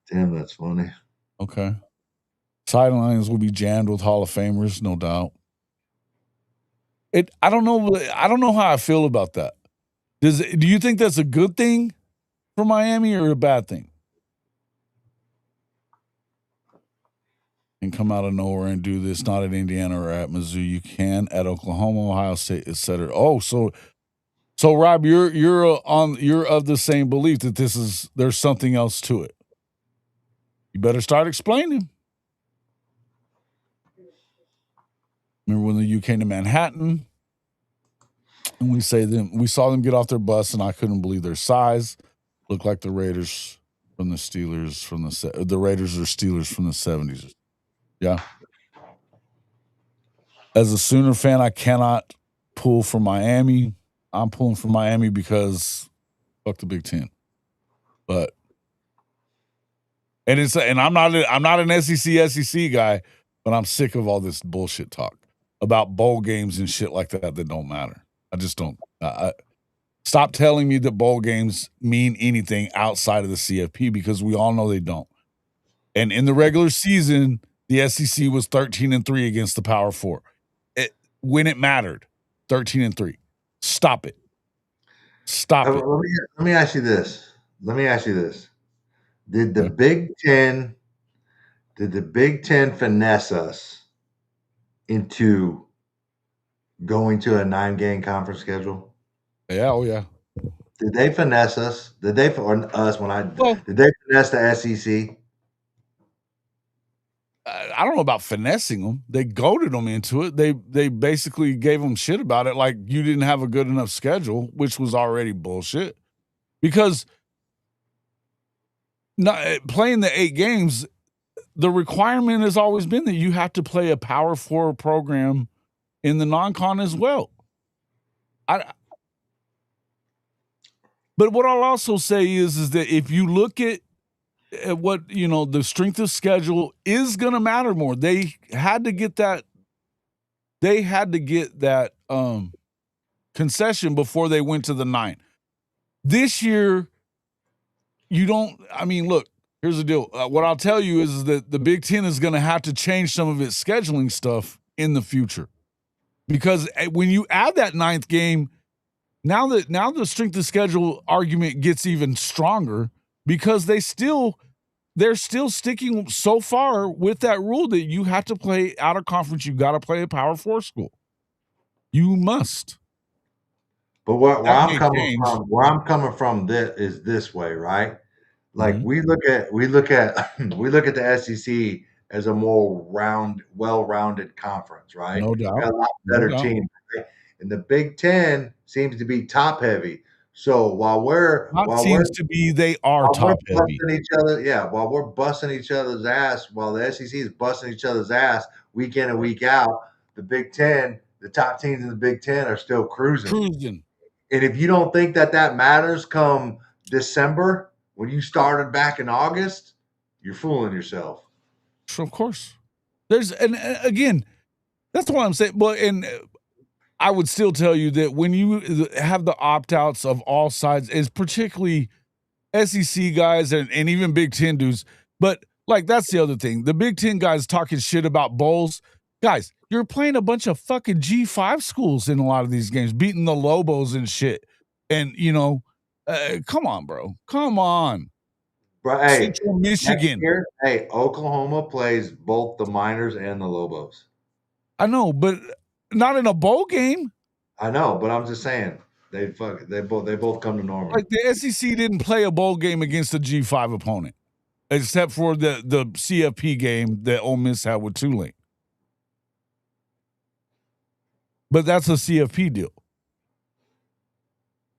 Damn, that's funny. Okay. Sidelines will be jammed with Hall of Famers, no doubt. I don't know how I feel about that. Do you think that's a good thing for Miami or a bad thing? And come out of nowhere and do this, not at Indiana or at Mizzou. You can at Oklahoma, Ohio State, etc. Oh, so Rob, you're of the same belief that there's something else to it. You better start explaining. Remember when you came to Manhattan and we saw them get off their bus and I couldn't believe their size. Looked like the Raiders from the Steelers the Raiders or Steelers from the 70s. Yeah. As a Sooner fan, I cannot pull for Miami. I'm pulling for Miami because fuck the Big Ten. But and I'm not an SEC guy, but I'm sick of all this bullshit talk about bowl games and shit like that don't matter. I just don't. Stop telling me that bowl games mean anything outside of the CFP because we all know they don't. And in the regular season, the SEC was 13-3 against the Power 4. When it mattered, 13-3. Stop it. Stop it. Let me ask you this. Did the Big Ten finesse us into going to a 9-game conference schedule? Yeah, oh yeah. Did they finesse us? Did they finesse the SEC? I don't know about finessing them. They goaded them into it. They basically gave them shit about it, like you didn't have a good enough schedule, which was already bullshit. Because playing the 8 games, the requirement has always been that you have to play a Power 4 program in the non-con as well. But what I'll also say is that if you look at what the strength of schedule is going to matter more. They had to get that. They had to get that concession before they went to the 9. This year, you don't. I mean, look. Here's the deal. What I'll tell you is that the Big Ten is going to have to change some of its scheduling stuff in the future, because when you add that 9th game, now the strength of schedule argument gets even stronger, because they're still sticking so far with that rule that you have to play out of conference. You got to play a Power 4 school. You must. But where I'm coming from is this way, right? Like we look at the SEC as a more well-rounded conference, right? No doubt. Got a lot better teams, right? And the Big Ten seems to be top heavy. So they are top heavy. While we're busting each other's ass, while the SEC is busting each other's ass week in and week out, the Big Ten, the top teams in the Big Ten are still cruising. And if you don't think that matters come December, when you started back in August, you're fooling yourself. Of course. And again, that's what I'm saying. But and I would still tell you that when you have the opt-outs of all sides, is particularly SEC guys and even Big Ten dudes. But like, that's the other thing. The Big Ten guys talking shit about bowls. Guys, you're playing a bunch of fucking G5 schools in a lot of these games, beating the Lobos and shit. And, come on, bro. Come on. Bro, hey, Central Michigan. Oklahoma plays both the Miners and the Lobos. I know, but not in a bowl game. I know, but I'm just saying they both come to Norman. Like, the SEC didn't play a bowl game against a G5 opponent, except for the CFP game that Ole Miss had with Tulane. But that's a CFP deal.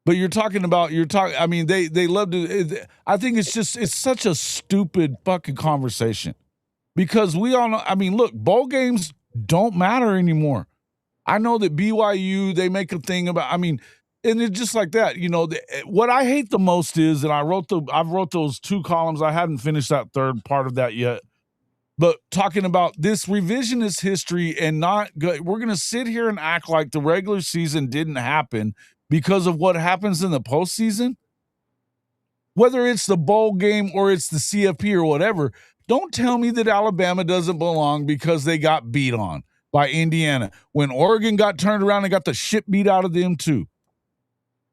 But I mean, they love to. I think it's such a stupid fucking conversation, because we all know. I mean, look, bowl games don't matter anymore. I know that BYU, they make a thing about. I mean, and it's just like that. What I hate the most is, and I've wrote those 2 columns. I hadn't finished that third part of that yet. But talking about this revisionist history and we're going to sit here and act like the regular season didn't happen because of what happens in the postseason, whether it's the bowl game or it's the CFP or whatever. Don't tell me that Alabama doesn't belong because they got beat on by Indiana, when Oregon got turned around and got the shit beat out of them too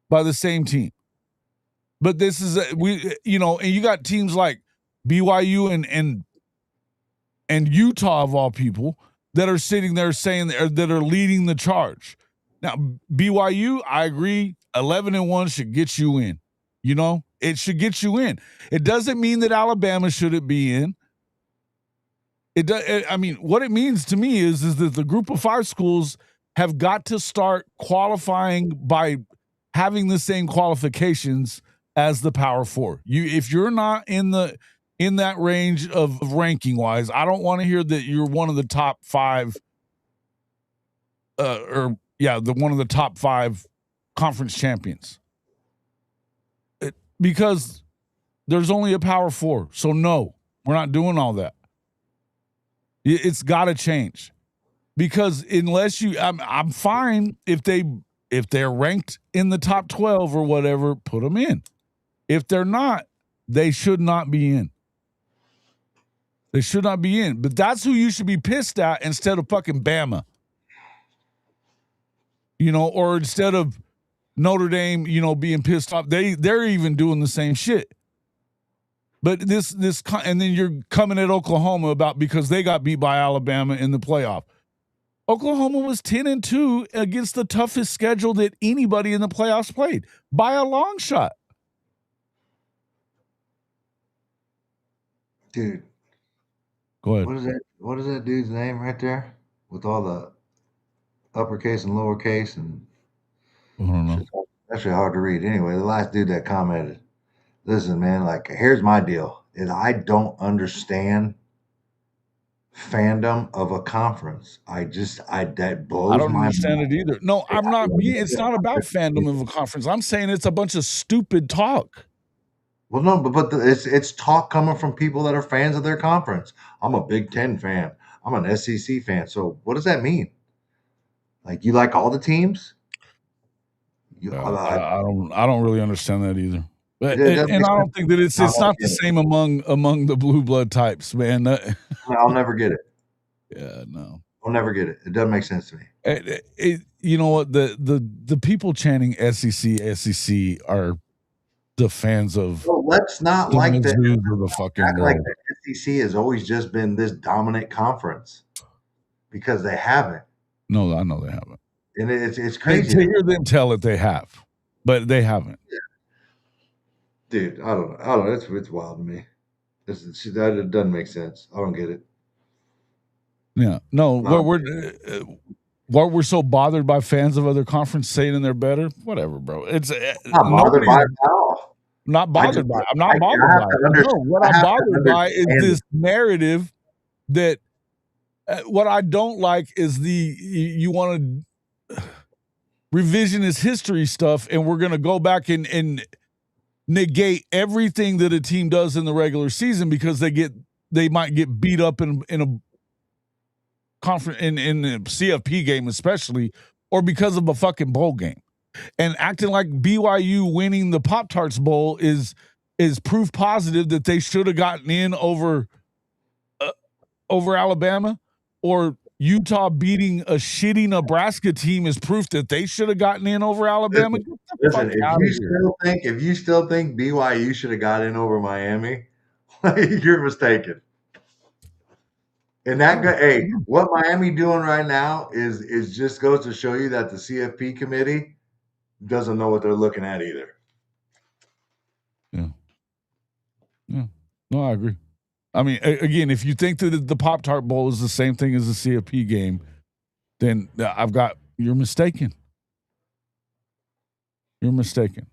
by the same team. But this is and you got teams like BYU and Utah, of all people, that are sitting there saying that are leading the charge. Now, BYU, I agree, 11-1 should get you in. It should get you in. It doesn't mean that Alabama shouldn't be in. I mean, what it means to me is that the group of 5 schools have got to start qualifying by having the same qualifications as the Power 4. If you're not in that range of ranking wise, I don't want to hear that you're one of the top 5 one of the top 5 conference champions. Because there's only a Power 4. So no, we're not doing all that. It's got to change, because unless I'm fine if they're ranked in the top 12 or whatever, put them in. If they're not, they should not be in. They should not be in. But that's who you should be pissed at instead of fucking Bama. Or instead of Notre Dame, being pissed off. They're even doing the same shit. But and then you're coming at Oklahoma because they got beat by Alabama in the playoff. Oklahoma was 10-2 against the toughest schedule that anybody in the playoffs played by a long shot. Dude, go ahead. What is that dude's name right there with all the uppercase and lowercase? And I don't know. It's actually hard to read. Anyway, the last dude that commented. Listen, man, like, here's my deal. Is I don't understand fandom of a conference. That blows my mind. I don't understand it either. No, it's not about fandom of a conference. I'm saying it's a bunch of stupid talk. Well, no, it's talk coming from people that are fans of their conference. I'm a Big Ten fan. I'm an SEC fan. So what does that mean? Like you like all the teams? You, Yeah, I don't really understand that either. But it doesn't and make I sense. don't think that it's I'll never not the get it. same among the blue blood types, man. I'll never get it. Yeah, no. I'll never get it. It doesn't make sense to me. You know what, the people chanting SEC are the fans of Well, let's not the like the Mizzous of the fucking act like world. the SEC has always just been this dominant conference because they haven't, No, I know they haven't. and it's To crazy, hear them tell it, they have, but they haven't. dude. I don't know. It's wild to me. That it doesn't make sense. I don't get it. Yeah, no, No. why we're so bothered by fans of other conferences saying they're better. Whatever, bro. It's Not bothered by it at all. not I bothered just by it. I'm not I bothered have by to it. No, understand. what I I'm have to bothered by is understand this narrative that what I don't like is you want to revisionist history stuff, and we're going to go back and negate everything that a team does in the regular season because they might get beat up in a conference in the CFP game especially, or because of a fucking bowl game, and acting like BYU winning the Pop-Tarts Bowl is proof positive that they should have gotten in over Alabama, or Utah beating a shitty Nebraska team is proof that they should have gotten in over Alabama. Get the Listen, fuck out of here. if you still think BYU should have got in over Miami, you're mistaken. And that guy, hey, what Miami doing right now is just goes to show you that the CFP committee doesn't know what they're looking at either. Yeah. Yeah. No, I agree. I mean, again, if you think that the Pop-Tart Bowl is the same thing as the CFP game, then you're mistaken. You're mistaken.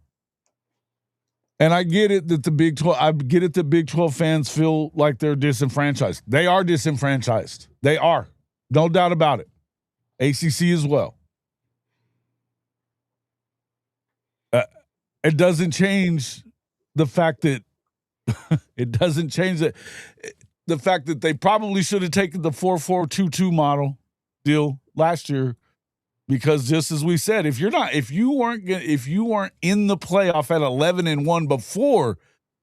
And I get it that the Big 12 fans feel like they're disenfranchised. They are disenfranchised. They are. No doubt about it. ACC as well. It doesn't change the fact that the fact that they probably should have taken the 4-4-2-2 model deal last year, because just as we said, if you weren't in the playoff at 11-1 before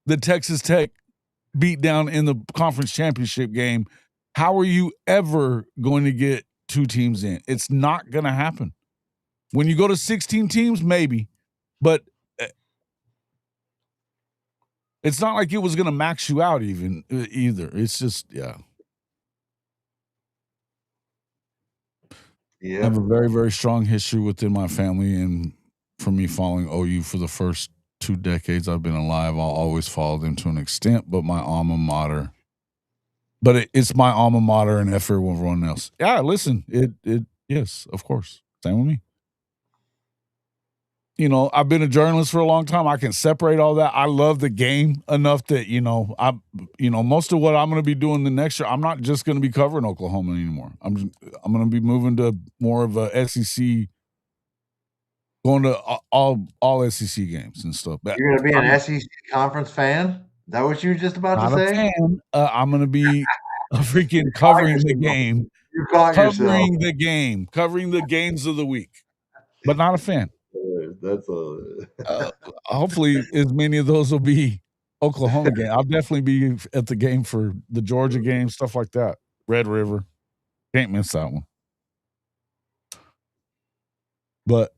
the Texas Tech beat down in the conference championship game, how are you ever going to get two teams in? It's not going to happen. When you go to 16 teams, maybe, but it's not like it was going to max you out either. It's just, yeah. Yeah. I have a very, very strong history within my family, and for me following OU for the first 2 decades I've been alive, I'll always follow them to an extent, but my alma mater. But it's my alma mater and F everyone else. Yeah, listen, yes, of course. Same with me. You know, I've been a journalist for a long time. I can separate all that. I love the game enough that, most of what I'm going to be doing the next year, I'm not just going to be covering Oklahoma anymore. I'm going to be moving to more of a SEC, going to all SEC games and stuff. You're going to be an SEC conference fan? Is that what you were just about to say? Not a fan. I'm going to be freaking covering the game. You caught yourself. Covering the game. Covering the games of the week. But not a fan. That's hopefully as many of those will be Oklahoma game. I'll definitely be at the game for the Georgia game, stuff like that. Red River. Can't miss that one. But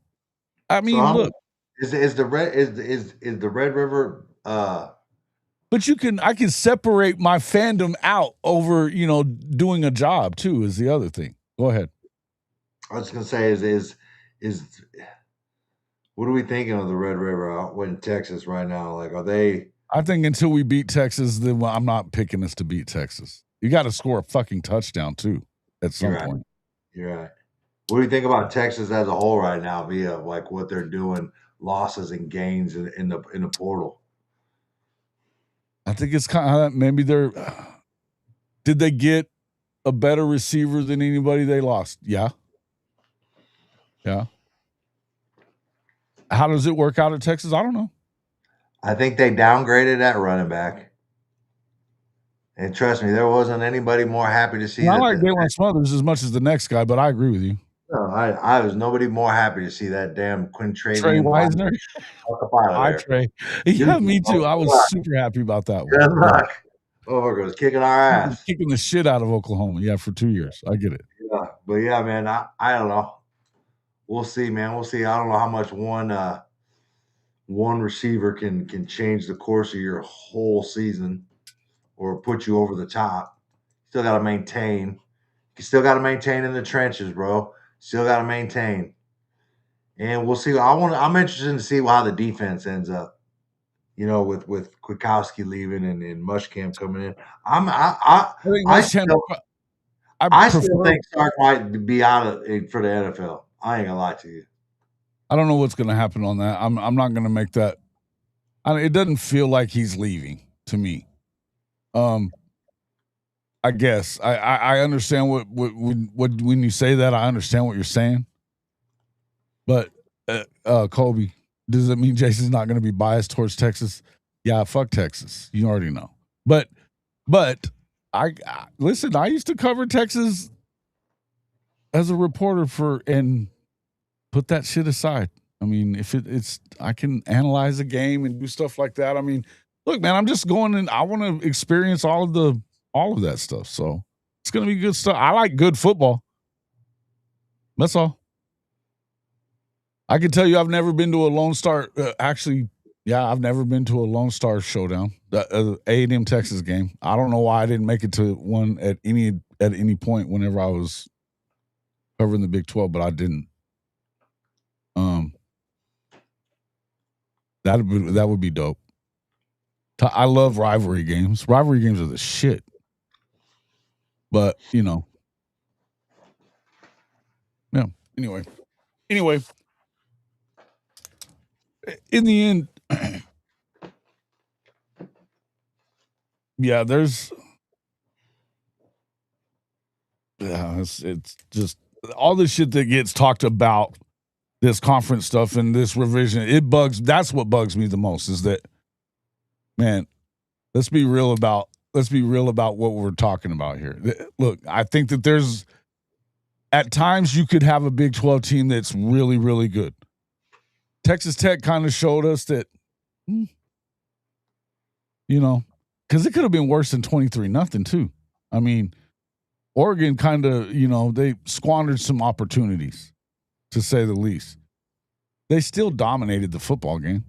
I mean, look. Is the Red River but I can separate my fandom out over, doing a job too, is the other thing. Go ahead. I was gonna say is what are we thinking of the Red River out in Texas right now? Like, are they? I think until we beat Texas, then I'm not picking us to beat Texas. You got to score a fucking touchdown too at some point. You're right. What do you think about Texas as a whole right now, via like what they're doing, losses and gains in the portal? I think it's kind of maybe did they get a better receiver than anybody they lost? Yeah. Yeah. How does it work out at Texas? I don't know. I think they downgraded that running back. And trust me, there wasn't anybody more happy to see And I that. like Daylan Smothers as much as the next guy, but I agree with you. No, I was nobody more happy to see that damn Trey Quintravian Wisner. fuck up out of Hi, there. Trey. Yeah, me too. I was super happy about that one. Good luck. Over was kicking our He was ass. kicking the shit out of Oklahoma. Yeah, for 2 years. I get it. Yeah, but yeah, man, I don't know. We'll see, man. We'll see. I don't know how much one receiver can change the course of your whole season or put you over the top. Still got to maintain. You still got to maintain in the trenches, bro. Still got to maintain. And we'll see. I'm interested to see how the defense ends up. You know, with Kwiatkowski leaving and Muschamp coming in. I think I Muschamp. I still think Sark might be out of for the NFL. I ain't gonna lie to you. I don't know what's going to happen on that. I'm not going to make that. It doesn't feel like he's leaving to me. I guess I understand what when you say that, I understand what you're saying. But Colby, does it mean Jason's not going to be biased towards Texas? Yeah, fuck Texas. You already know. But I listen. I used to cover Texas as a reporter and put that shit aside. I mean, if it's I can analyze a game and do stuff like that. I mean, look, man, I'm just going and I want to experience all of that stuff. So it's gonna be good stuff. I like good football. That's all. I can tell you, I've never been to a Lone Star. I've never been to a Lone Star showdown, the A&M Texas game. I don't know why I didn't make it to one at any point whenever I was covering the Big 12, but I didn't. That would be dope. I love rivalry games. Rivalry games are the shit. But yeah. Anyway, in the end, yeah, it's just all the shit that gets talked about, this conference stuff and this revision. That's what bugs me the most is that, man, let's be real about what we're talking about here. Look, I think that there's at times you could have a Big 12 team that's really, really good. Texas Tech kind of showed us that, because it could have been worse than 23-0 too. I mean, Oregon kind of, they squandered some opportunities, to say the least. They still dominated the football game.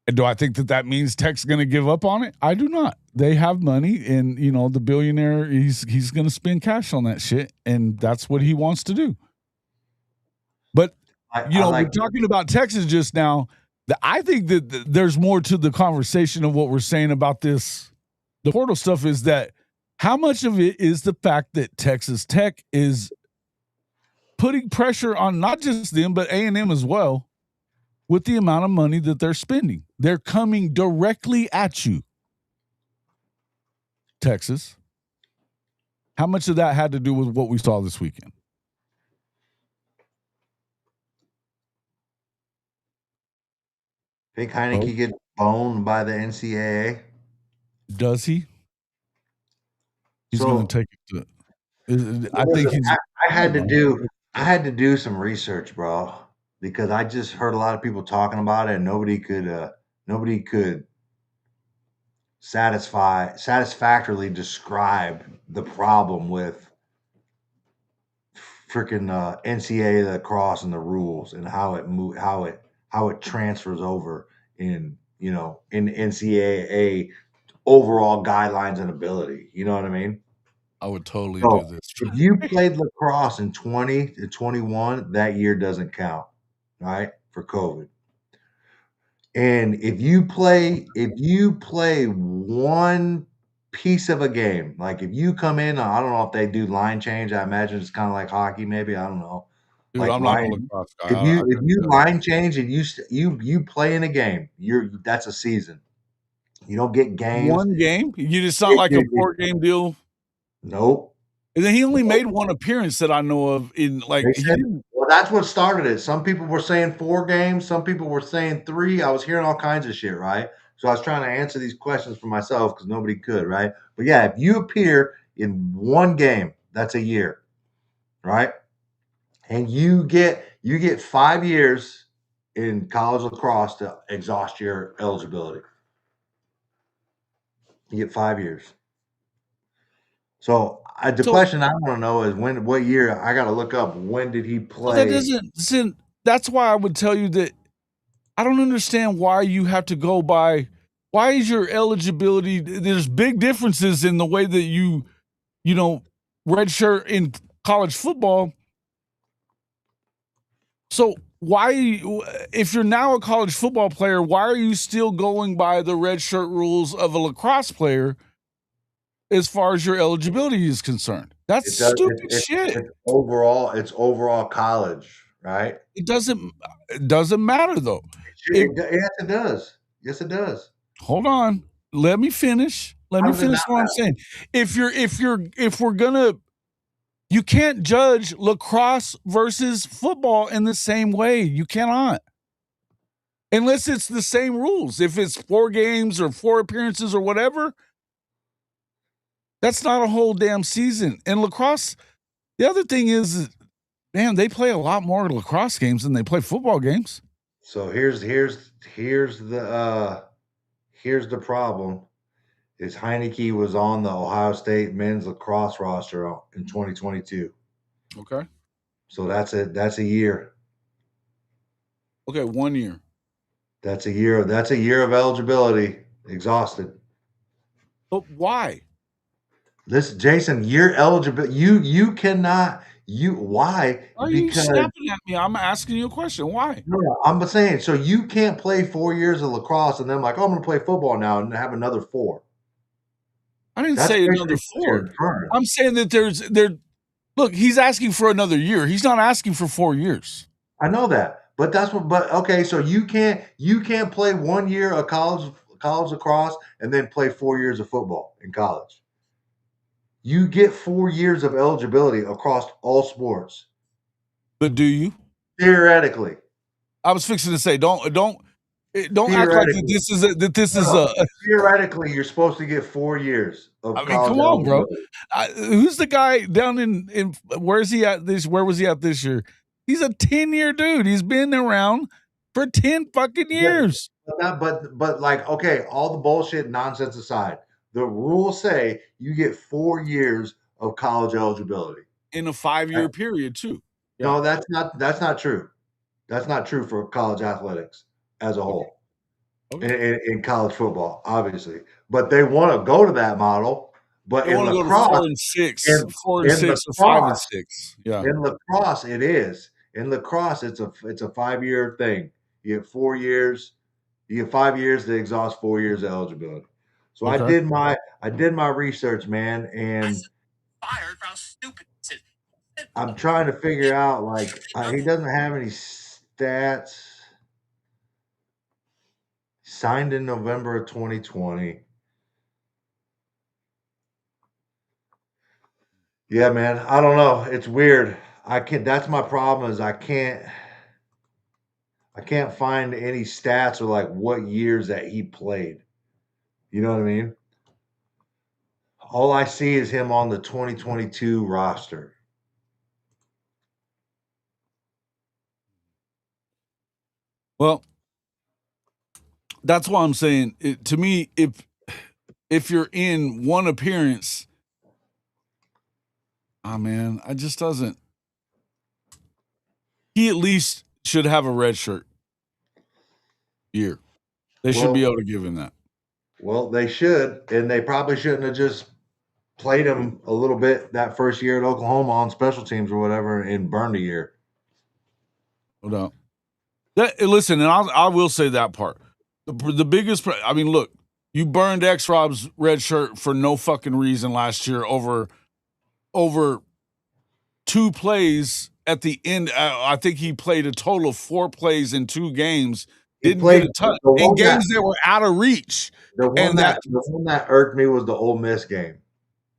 And do I think that means Tech's going to give up on it? I do not. They have money, and the billionaire, he's going to spend cash on that shit, and that's what he wants to do. But we're talking about Texas just now. I think that there's more to the conversation of what we're saying about this. The portal stuff is that how much of it is the fact that Texas Tech is putting pressure on not just them but A&M as well with the amount of money that they're spending. They're coming directly at you, Texas. How much of that had to do with what we saw this weekend? Think Heineke gets boned by the NCAA? Does he? He's going to take it to. I think he's. I had to do some research, bro, because I just heard a lot of people talking about it, and nobody could satisfactorily describe the problem with freaking NCAA lacrosse and the rules and how it transfers over in NCAA overall guidelines and ability. You know what I mean? I would totally do this. If you played lacrosse in 20 to 21, that year doesn't count, right? For COVID. And if you play one piece of a game, like if you come in, I don't know if they do line change. I imagine it's kind of like hockey, maybe. I don't know. Dude, I'm not a lacrosse guy. If you line change and you play in a game, that's a season. You don't get games. One game? It's not like a 4-game deal. Nope. And then he only made one appearance that I know of in like. Well, that's what started it. Some people were saying 4 games, some people were saying 3. I was hearing all kinds of shit, right? So I was trying to answer these questions for myself because nobody could, right? But yeah, if you appear in 1 game, that's a year, right? And you get 5 years in college lacrosse to exhaust your eligibility. You get 5 years. So the question I want to know is what year. I got to look up when did he play. That's why I would tell you that I don't understand why you have to go by. Why is your eligibility? There's big differences in the way that you redshirt in college football. So why, if you're now a college football player, why are you still going by the redshirt rules of a lacrosse player as far as your eligibility is concerned? That's stupid shit. It's overall college, right? It doesn't matter though. Yes, it does. Yes, it does. Hold on. Let me finish. Let me finish what I'm saying. If we're gonna, you can't judge lacrosse versus football in the same way. You cannot. Unless it's the same rules. If it's 4 games or 4 appearances or whatever, that's not a whole damn season. And lacrosse, the other thing is, man, they play a lot more lacrosse games than they play football games. So here's the problem. Is Heineke was on the Ohio State men's lacrosse roster in 2022. Okay. So that's a year. Okay, 1 year. That's a year of eligibility exhausted. But why? Listen, Jason, you're eligible. You cannot. Why? Why are you snapping at me? I'm asking you a question. Why? No, I'm saying so you can't play 4 years of lacrosse and then like, oh, I'm going to play football now and have another 4. I didn't say another 4. I'm saying that look, he's asking for another year. He's not asking for 4 years. I know that. But okay, so you can't play 1 year of college lacrosse and then play 4 years of football in college. You get 4 years of eligibility across all sports. But do you? Theoretically. I was fixing to say, don't act like this is a theoretically you're supposed to get 4 years of college. Come on, bro. Who's the guy down in where was he at this year? He's a 10-year dude. He's been around for 10 fucking years. But like, okay, all the bullshit nonsense aside, the rules say you get 4 years of college eligibility in a 5-year period too. Yeah. No, that's not true. That's not true for college athletics as a whole. Okay. In college football, obviously, but they want to go to that model. But they in lacrosse, go to 4 and 6, 4 and 6, or 5 and 6. Yeah. In lacrosse, it is. In lacrosse, it's a 5-year thing. You get 4 years. You get 5 years to exhaust 4 years of eligibility. So okay. I did my research, man, and fired for how stupid it is. I'm trying to figure out like he doesn't have any stats. Signed in November of 2020. Yeah, man. I don't know. It's weird. That's my problem is I can't find any stats or like what years that he played. You know what I mean? All I see is him on the 2022 roster. Well, that's why I'm saying to me, if you're in one appearance, man, I just doesn't. He at least should have a red shirt year. They should be able to give him that. Well, they should, and they probably shouldn't have just played him a little bit that first year at Oklahoma on special teams or whatever and burned a year. No doubt. Listen, and I will say that part. The biggest, I mean, look, you burned X-Rob's red shirt for no fucking reason last year over 2 plays at the end. I think he played a total of 4 plays in 2 games. Didn't get a touch in games that were out of reach. The one that irked me was the Ole Miss game.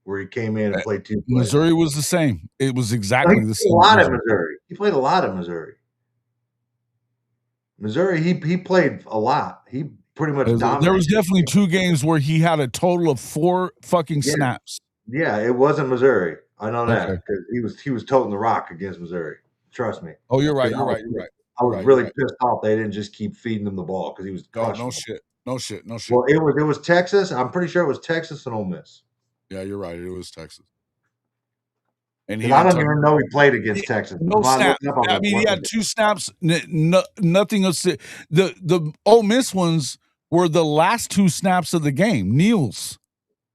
where he came in and played 2 plays. Missouri was the same. It was exactly the same. A lot at Missouri. He played a lot at Missouri. Missouri, he played a lot. He pretty much dominated. There was definitely 2 games where he had a total of 4 fucking snaps. Yeah, it wasn't Missouri. I know that because he was toting the rock against Missouri. Trust me. Oh, you're right. I was really pissed off they didn't just keep feeding him the ball because he was crushing them. No shit. Well, it was Texas. I'm pretty sure it was Texas and Ole Miss. Yeah, you're right. It was Texas. And I don't even know he played against Texas. No snaps. I mean, he had 2 snaps. Nothing else. The Ole Miss ones were the last 2 snaps of the game. Niels.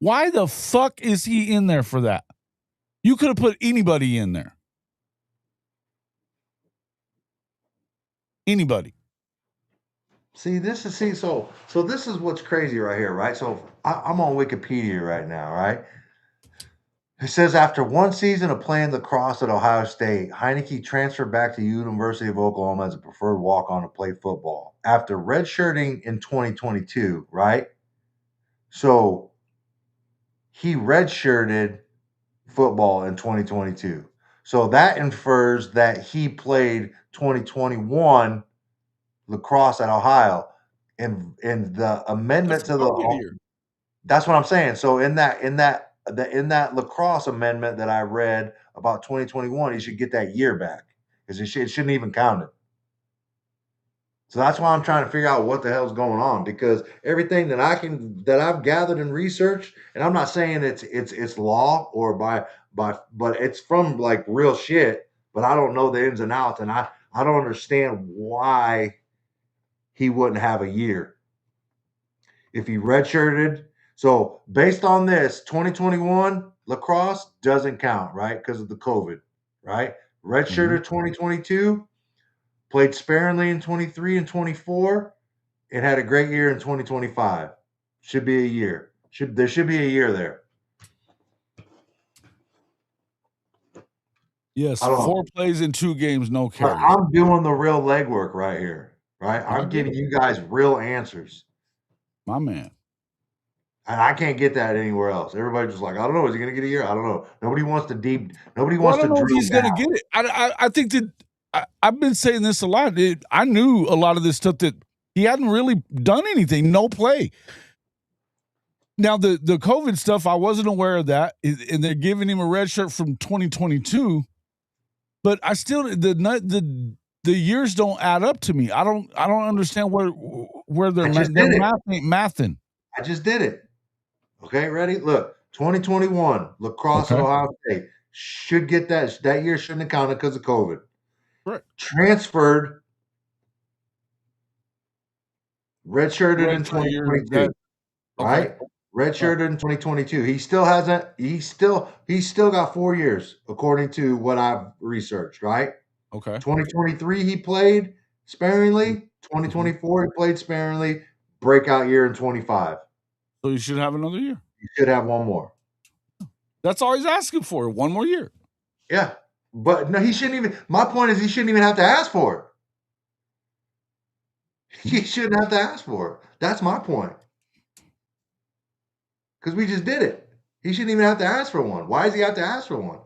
Why the fuck is he in there for that? You could have put anybody in there. Anybody. So this is what's crazy right here, right? So I'm on Wikipedia right now, right? It says after 1 season of playing lacrosse at Ohio State, Heineke transferred back to University of Oklahoma as a preferred walk-on to play football. After redshirting in 2022, right? So he redshirted football in 2022. So that infers that he played 2021 lacrosse at Ohio. And the amendment to the that's what I'm saying. So in that lacrosse amendment that I read about 2021, he should get that year back because it shouldn't even count it. So that's why I'm trying to figure out what the hell's going on, because everything that I've gathered and researched, and I'm not saying it's law or but it's from like real shit, but I don't know the ins and outs, and I don't understand why he wouldn't have a year if he redshirted. So based on this, 2021 lacrosse doesn't count, right? Because of the COVID, right? Redshirted 2022, played sparingly in 23 and 24, and had a great year in 2025. Should be a year. There should be a year there. Yes, 4 plays in 2 games, no carries. I'm doing the real legwork right here, right? I'm giving you guys real answers. My man. And I can't get that anywhere else. Everybody's just like, I don't know. Is he going to get a year? I don't know. Nobody wants to I don't know if he's going to get it. I think that I've been saying this a lot. I knew a lot of this stuff that he hadn't really done anything. No play. Now, the COVID stuff, I wasn't aware of that. And they're giving him a red shirt from 2022. But I still, the years don't add up to me. I don't understand where their math ain't mathing. I just did it. Okay, ready? Look, 2021 lacrosse at Ohio State should get that year shouldn't have counted because of COVID. Right. Transferred, redshirted in 2022. Right? Redshirted in 2022. He still hasn't. He's still got 4 years according to what I've researched. Right? Okay. 2023 he played sparingly. 2024 he played sparingly. Breakout year in 25. So you should have another year. You should have one more. That's all he's asking for. 1 more year. Yeah. But no, he shouldn't even. My point is he shouldn't even have to ask for it. He shouldn't have to ask for it. That's my point. Because we just did it. He shouldn't even have to ask for one. Why does he have to ask for one?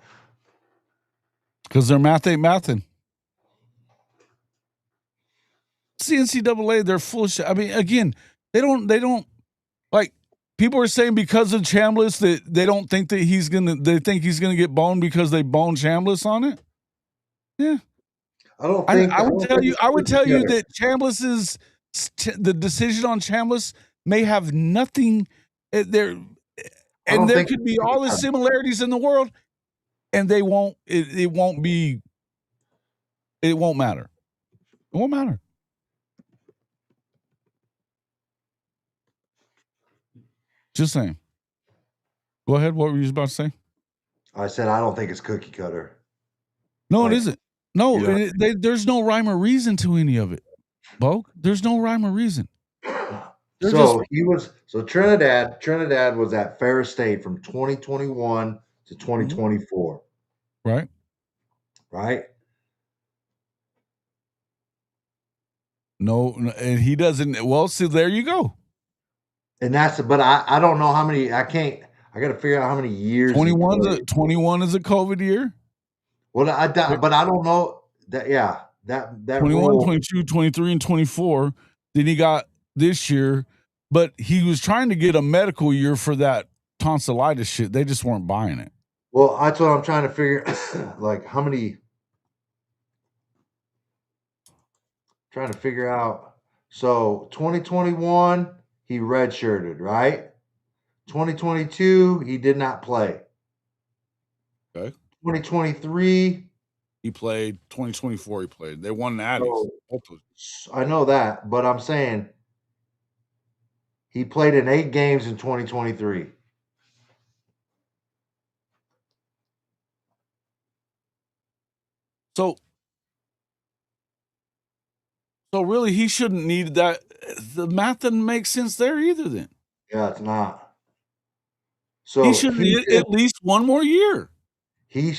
Because their math ain't mathing. NCAA, they're full of shit. I mean, again, they don't like people are saying because of Chambliss that they don't think that they think he's gonna get boned because they boned Chambliss on it. Yeah. I don't think I would tell you that Chambliss's the decision on Chambliss may have nothing there, and there could be all the similarities in the world, and it won't matter. It won't matter. Just saying. Go ahead. What were you about to say? I said I don't think it's cookie cutter. No, it isn't. No, there's no rhyme or reason to any of it, Bo. There's no rhyme or reason. Trinidad was at Ferris State from 2021 to 2024. Right. Right. No, and he doesn't. Well, see, there you go. And but I don't know how many. I I got to figure out how many years. 21 is a COVID year. Well, but I don't know that. Yeah, that 21, rule. 22, 23, and 24. Then he got this year, but he was trying to get a medical year for that tonsillitis shit. They just weren't buying it. Well, that's what I'm trying to figure. Like how many? Trying to figure out. So 2021, he redshirted, right? 2022, he did not play. Okay. 2023, he played. 2024, he played. They won Natties. So, I know that, but I'm saying he played in 8 games in 2023. So really, he shouldn't need that. The math doesn't make sense there either. Then Yeah, it's not. he So should need at least one more year. He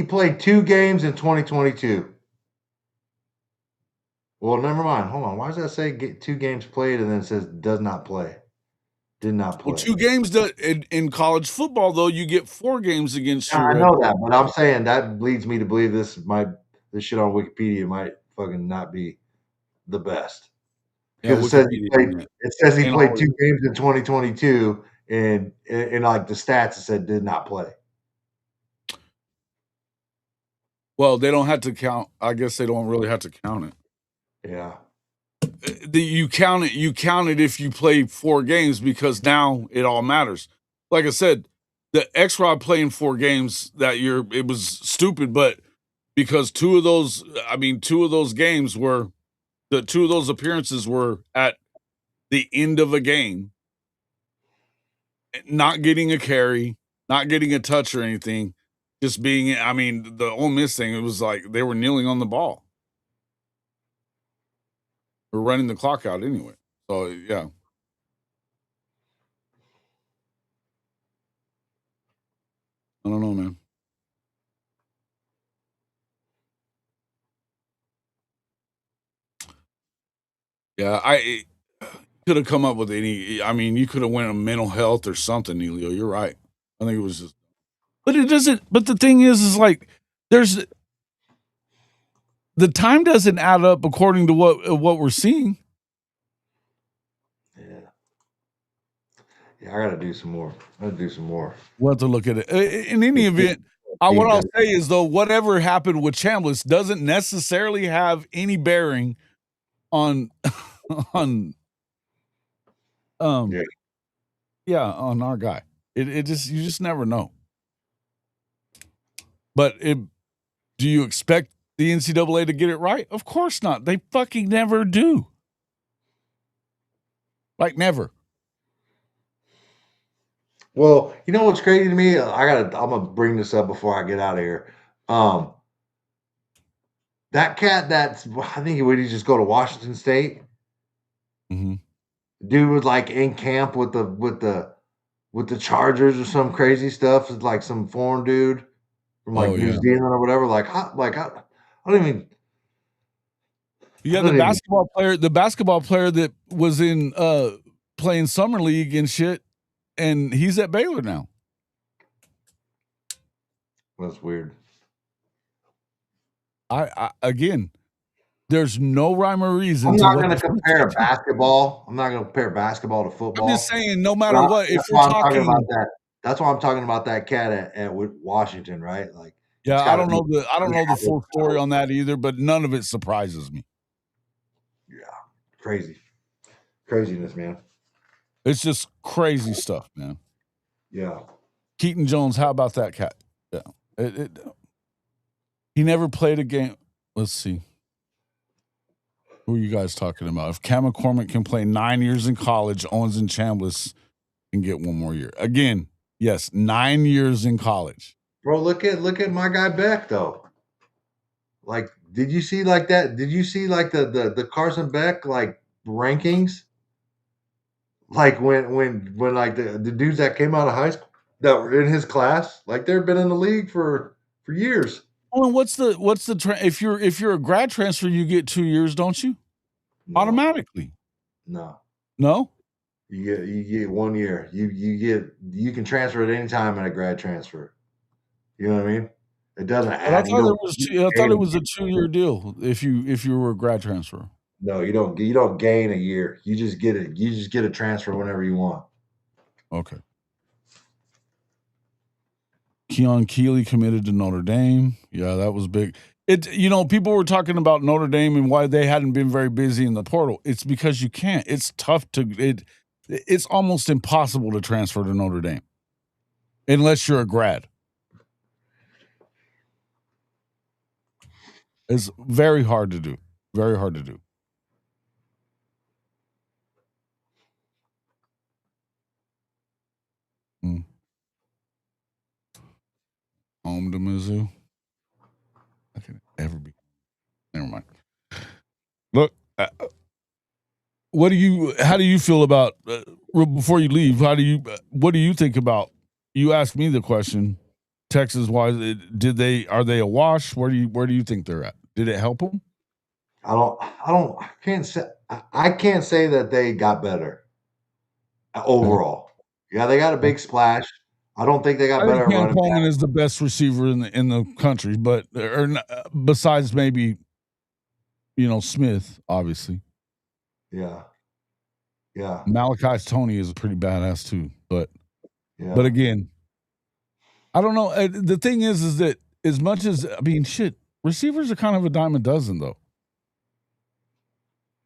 played 2 games in 2022. Well, never mind. Hold on. Why does that say 2 games played and then it says does not play? Did not play. Well, 2 games in college football, though, you get 4 games against Yeah, your. I know that, but I'm saying that leads me to believe this shit on Wikipedia might fucking not be the best. Because it says he played 2 games in 2022, and in like the stats it said did not play. Well, they don't have to count. I guess they don't really have to count it. Yeah. You count it. You count it if you play 4 games because now it all matters. Like I said, the X-Rod playing 4 games that year, it was stupid, but because 2 of those games were the 2 of those appearances were at the end of a game, not getting a carry, not getting a touch or anything, just being. I mean, the Ole Miss thing, it was like they were kneeling on the ball. We're running the clock out anyway. So yeah. I don't know, man. Yeah, I could have come up with any. I mean, you could have went on mental health or something, Elio. You're right. I think it was just, but it doesn't. But the thing is like there's the time doesn't add up according to what we're seeing. Yeah, I got to do some more. We'll have to look at it. In any event, what I'll say is though, whatever happened with Chambliss doesn't necessarily have any bearing on on on our guy. It just you just never know. But do you expect the NCAA to get it right? Of course not. They fucking never do. Like never. Well, you know what's crazy to me? I'm gonna bring this up before I get out of here. That cat I think would he just go to Washington State? Mm-hmm. Dude was like in camp with the Chargers or some crazy stuff. It's like some foreign dude from New Zealand or whatever. I don't even. Yeah, the basketball player that was in playing summer league and shit, and he's at Baylor now. That's weird. I again, there's no rhyme or reason. I'm not going to compare basketball. I'm not going to compare basketball to football. I'm just saying, no matter what, if you're talking about that, that's why I'm talking about that cat at Washington, right? Like, yeah, I don't know the full story on that either, but none of it surprises me. Yeah, craziness, man. It's just crazy stuff, man. Yeah. Keaton Jones, how about that cat? Yeah, he never played a game. Let's see. Who are you guys talking about? If Cam McCormick can play 9 years in college, Owens and Chambliss can get 1 more year. Again, yes, 9 years in college. Bro, look at my guy Beck though. Like, did you see like that? Did you see like the Carson Beck like rankings? Like when like the dudes that came out of high school that were in his class, like they've been in the league for years. Oh, and what's the if you're a grad transfer, you get 2 years, don't you? No. Automatically. No. No? You get 1 year. You can transfer at any time in a grad transfer. You know what I mean? It doesn't But I add. You thought don't. You I thought gain it a was a year. 2-year deal if you were a grad transfer. No, you don't. You don't gain a year. You just get it. You just get a transfer whenever you want. Okay. Keon Keeley committed to Notre Dame. Yeah, that was big. People were talking about Notre Dame and why they hadn't been very busy in the portal. It's because you can't. It's tough it's almost impossible to transfer to Notre Dame unless you're a grad. It's very hard to do. Very hard to do. Mm. Home to Mizzou. I can ever be. Never mind. Look, how do you feel about before you leave? What do you think about? You asked me the question. Texas, why are they a wash? Where do you think they're at? Did it help them? I can't say. I can't say that they got better Okay. overall. Yeah, they got a big splash. I don't think they got I think better at Cam running Coleman back. is the best receiver in the country, but besides maybe Smith, obviously. Yeah, yeah, Malachi Tony is pretty badass too, but yeah, again, I don't know. The thing is that as much as shit, receivers are kind of a dime a dozen, though.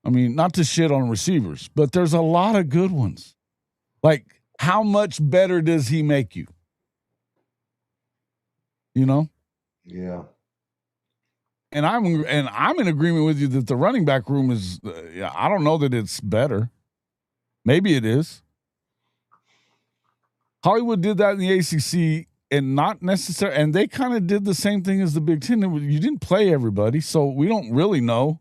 I mean, not to shit on receivers, but there's a lot of good ones. Like, how much better does he make you? You know, yeah. and I'm in agreement with you that the running back room is. I don't know that it's better. Maybe it is. Hollywood did that in the ACC, and not necessarily. And they kind of did the same thing as the Big Ten. You didn't play everybody, so we don't really know.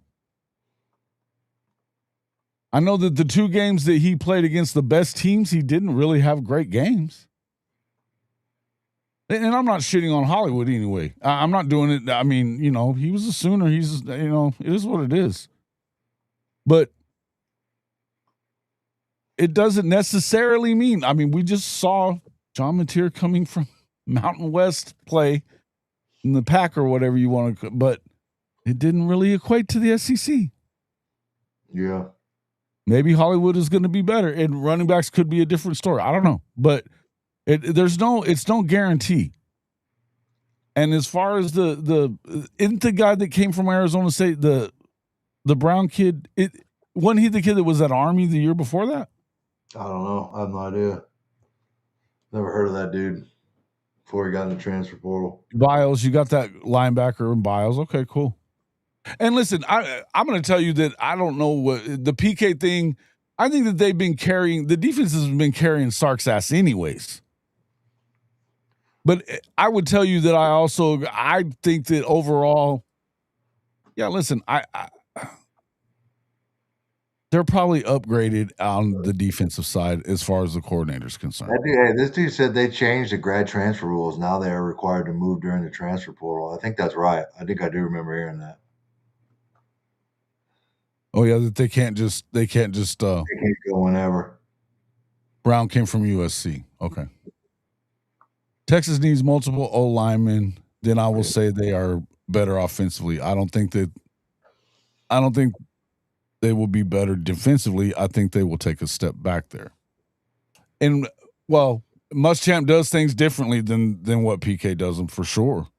I know that the 2 games that he played against the best teams, he didn't really have great games. And I'm not shitting on Hollywood anyway. I'm not doing it. I mean, he was a Sooner. He's, it is what it is. But it doesn't necessarily mean, we just saw John Mateer coming from Mountain West play in the Pack or whatever you want to, but it didn't really equate to the SEC. Yeah. Maybe Hollywood is going to be better, and running backs could be a different story. I don't know, but it's no guarantee. And as far as isn't the guy that came from Arizona State the Brown kid? Wasn't he the kid that was at Army the year before that? I don't know. I have no idea. Never heard of that dude before he got in the transfer portal. Biles, you got that linebacker in Biles. Okay, cool. And listen, I'm going to tell you that I don't know what the PK thing. I think that they've been carrying the defense has been carrying Sark's ass anyways. But I would tell you that I think that overall, yeah. Listen, they're probably upgraded on the defensive side as far as the coordinator's concerned. This dude said they changed the grad transfer rules. Now they are required to move during the transfer portal. I think that's right. I think I do remember hearing that. Oh yeah, that they can't just They can't go whenever. Brown came from USC. Okay. Texas needs multiple O linemen. Then I will say they are better offensively. I don't think they will be better defensively. I think they will take a step back there. And well, Muschamp does things differently than what PK does them for sure.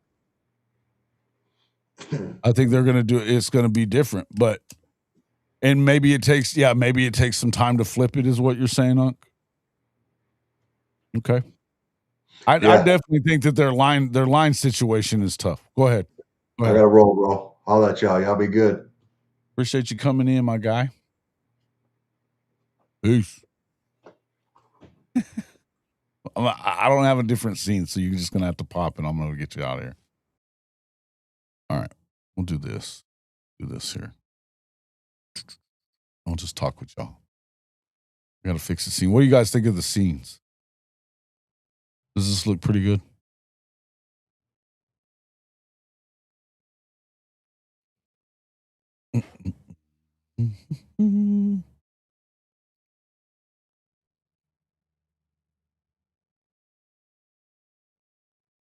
I think they're going to it's going to be different, but and maybe it takes some time to flip it is what you're saying, Unc. Okay. I definitely think that their line situation is tough. Go ahead. I got to roll, bro. I'll let y'all. Y'all be good. Appreciate you coming in, my guy. Peace. I don't have a different scene, so you're just going to have to pop and I'm going to get you out of here. All right. We'll do this. Do this here. I'll just talk with y'all. I got to fix the scene. What do you guys think of the scenes? Does this look pretty good?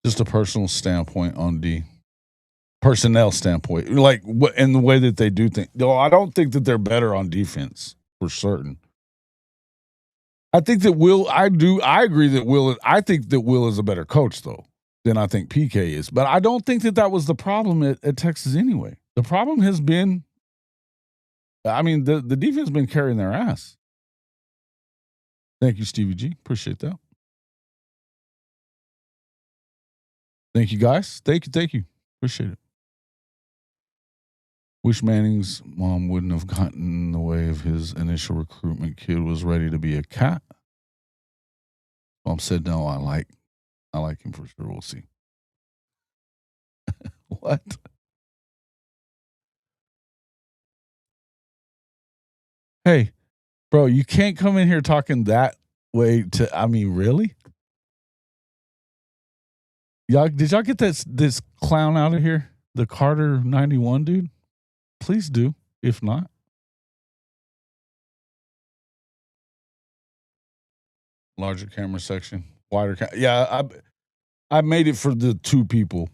Just a personal standpoint on D. Personnel standpoint. Like, in the way that they do things. Though I don't think that they're better on defense, for certain. I think that I agree that I think that Will is a better coach, though, than I think PK is. But I don't think that that was the problem at Texas anyway. The problem has been, the defense has been carrying their ass. Thank you, Stevie G. Appreciate that. Thank you, guys. Thank you. Appreciate it. Wish Manning's mom wouldn't have gotten in the way of his initial recruitment. Kid was ready to be a cat. Mom said, no, I like him for sure. We'll see. What? Hey, bro, you can't come in here talking that way really? Did y'all get this clown out of here? The Carter 91 dude? Please do, if not. Larger camera section, wider yeah, I made it for the two people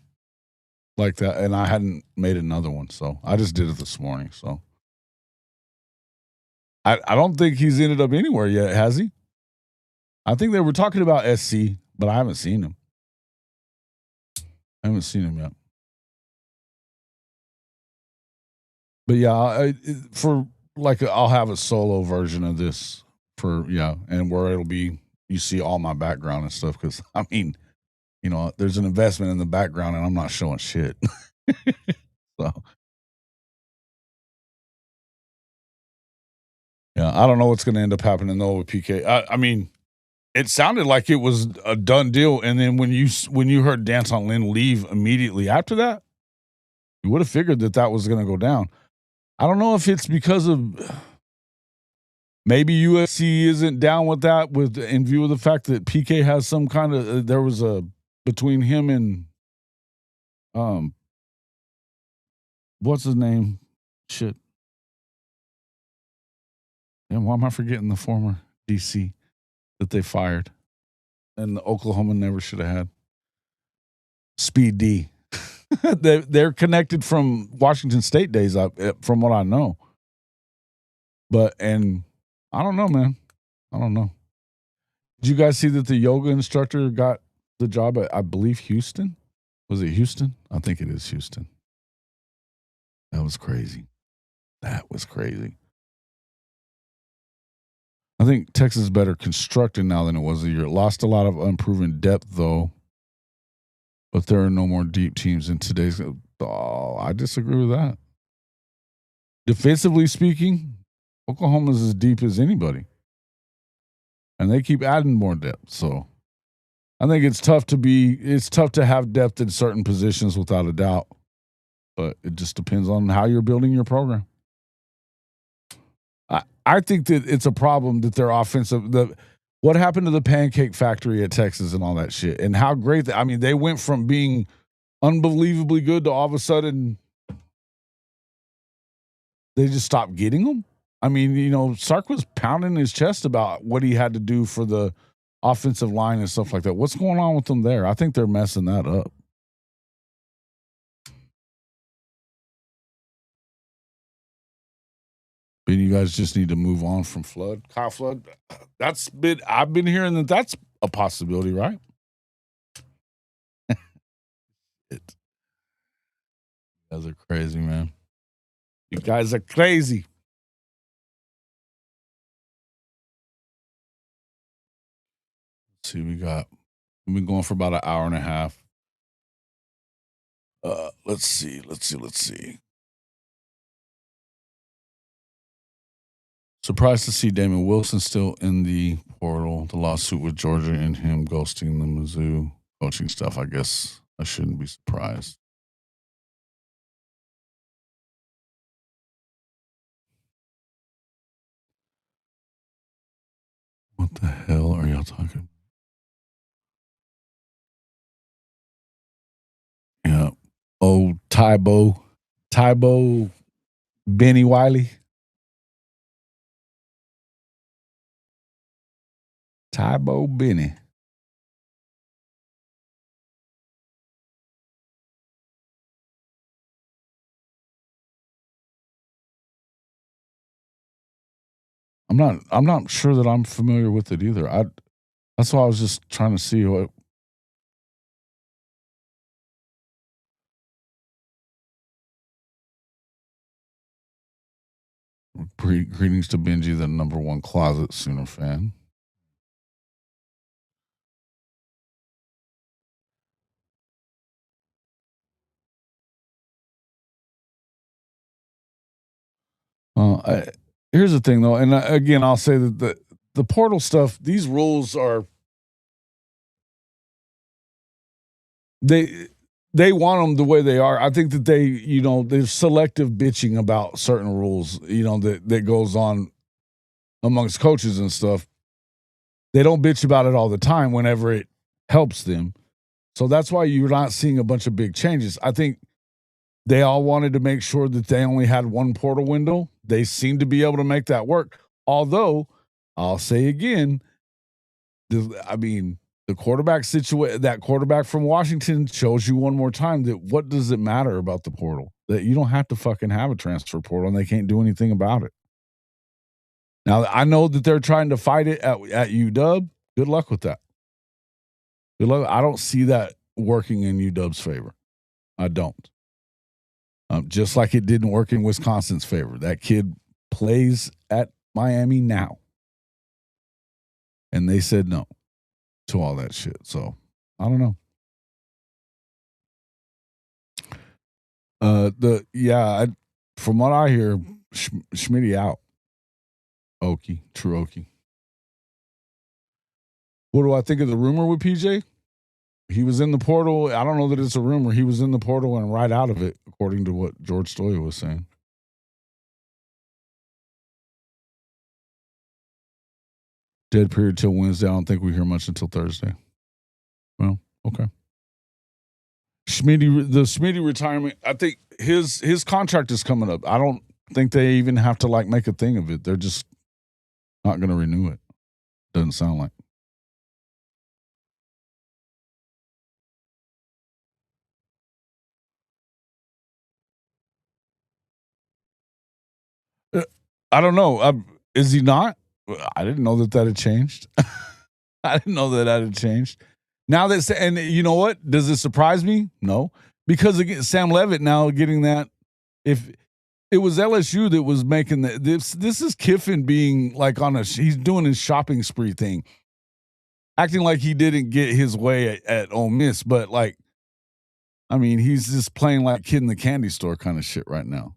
like that, and I hadn't made another one, so I just did it this morning. So I don't think he's ended up anywhere yet, has he? I think they were talking about SC, but I haven't seen him. Yet. But yeah, I'll have a solo version of this and where it'll be, you see all my background and stuff, because there's an investment in the background and I'm not showing shit. So yeah, I don't know what's going to end up happening though with PK. It sounded like it was a done deal, and then when you heard Dance on Lynn leave immediately after that, you would have figured that was going to go down. I don't know if it's because of maybe USC isn't down with that, in view of the fact that PK has some kind of there was a between him and what's his name? Shit. And why am I forgetting the former DC that they fired? And the Oklahoma never should have had. Speed D. They're connected from Washington State days, from what I know. And I don't know, man. I don't know. Did you guys see that the yoga instructor got the job at, I believe, Houston? Was it Houston? I think it is Houston. That was crazy. I think Texas is better constructed now than it was a year. It lost a lot of unproven depth, though. But there are no more deep teams in today's. Oh, I disagree with that. Defensively speaking, Oklahoma's as deep as anybody. And they keep adding more depth. So I think it's tough to have depth in certain positions without a doubt. But it just depends on how you're building your program. I think that it's a problem that their offensive what happened to the pancake factory at Texas and all that shit, and how great they went from being unbelievably good to all of a sudden they just stopped getting them. Sark was pounding his chest about what he had to do for the offensive line and stuff like that. What's going on with them there? I think they're messing that up. But you guys just need to move on from Flood. Kyle Flood, I've been hearing that's a possibility, right? You guys are crazy, man. You guys are crazy. Let's see, we've been going for about an hour and a half. Let's see. Surprised to see Damon Wilson still in the portal. The lawsuit with Georgia and him ghosting the Mizzou coaching stuff. I guess I shouldn't be surprised. What the hell are y'all talking about? Yeah. Oh, Tybo, Benny Wiley. Tybo Benny. I'm not sure that I'm familiar with it either. That's why I was just trying to see what. Greetings to Benji, the #1 closet Sooner fan. Here's the thing, though, and again, I'll say that the portal stuff, these rules are they want them the way they are. I think that there's selective bitching about certain rules, that goes on amongst coaches and stuff. They don't bitch about it all the time whenever it helps them. So that's why you're not seeing a bunch of big changes. I think they all wanted to make sure that they only had one portal window. They seem to be able to make that work. Although, I'll say again, the quarterback situation, that quarterback from Washington shows you one more time that what does it matter about the portal? That you don't have to fucking have a transfer portal and they can't do anything about it. Now, I know that they're trying to fight it at UW. Good luck with that. Good luck. I don't see that working in UW's favor. I don't. Just like it didn't work in Wisconsin's favor. That kid plays at Miami now. And they said no to all that shit. So, I don't know. From what I hear, Schmitty out. Okie, true Okie. What do I think of the rumor with PJ? He was in the portal. I don't know that it's a rumor. He was in the portal and right out of it, according to what George Stoya was saying. Dead period till Wednesday. I don't think we hear much until Thursday. Well, okay. The Schmitty retirement, I think his contract is coming up. I don't think they even have to make a thing of it. They're just not going to renew it. Doesn't sound like. I don't know. Is he not? I didn't know that had changed. I didn't know that had changed. Now that, and you know what? Does it surprise me? No, because again, Sam Levitt now getting that. If it was LSU that was making this is Kiffin being he's doing his shopping spree thing, acting like he didn't get his way at Ole Miss, but he's just playing like kid in the candy store kind of shit right now.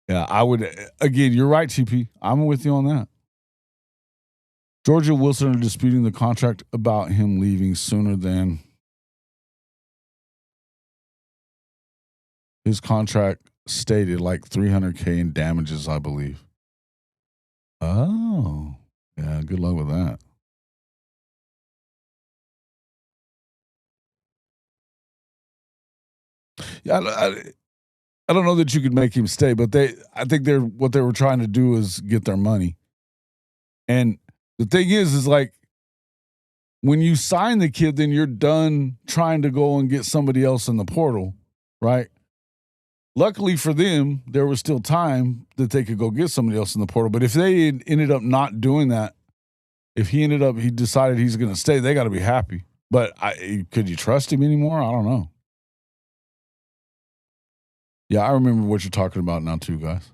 Yeah, I would. Again, you're right, TP. I'm with you on that. Georgia Wilson are disputing the contract about him leaving sooner than his contract stated, like $300K in damages, I believe. Oh, yeah. Good luck with that. Yeah, I don't know that you could make him stay, but I think what they were trying to do is get their money. And the thing is when you sign the kid, then you're done trying to go and get somebody else in the portal, right? Luckily for them, there was still time that they could go get somebody else in the portal. But if they ended up not doing that, if he decided he's going to stay, they got to be happy. But could you trust him anymore? I don't know. Yeah, I remember what you're talking about now too, guys.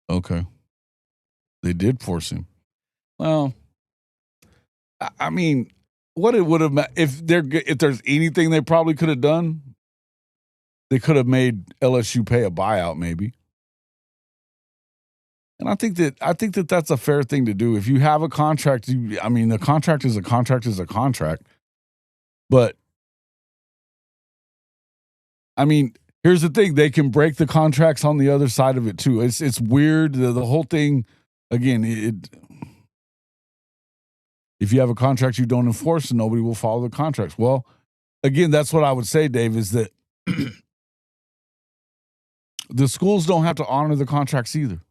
Okay. They did force him. Well, I mean, what it would have if there's anything they probably could have done, they could have made LSU pay a buyout maybe. And I think that that's a fair thing to do. If you have a contract, the contract is a contract is a contract. But here's the thing: they can break the contracts on the other side of it too. It's weird. The whole thing, again, if you have a contract you don't enforce, and nobody will follow the contracts. Well, again, that's what I would say, Dave, is that the schools don't have to honor the contracts either.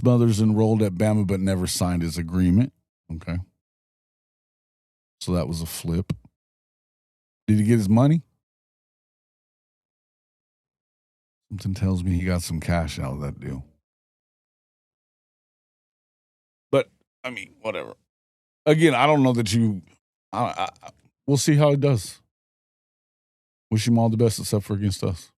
Smothers enrolled at Bama but never signed his agreement. Okay. So that was a flip. Did he get his money? Something tells me he got some cash out of that deal. But, I mean, whatever. Again, I don't know that you we'll see how it does. Wish him all the best except for against us.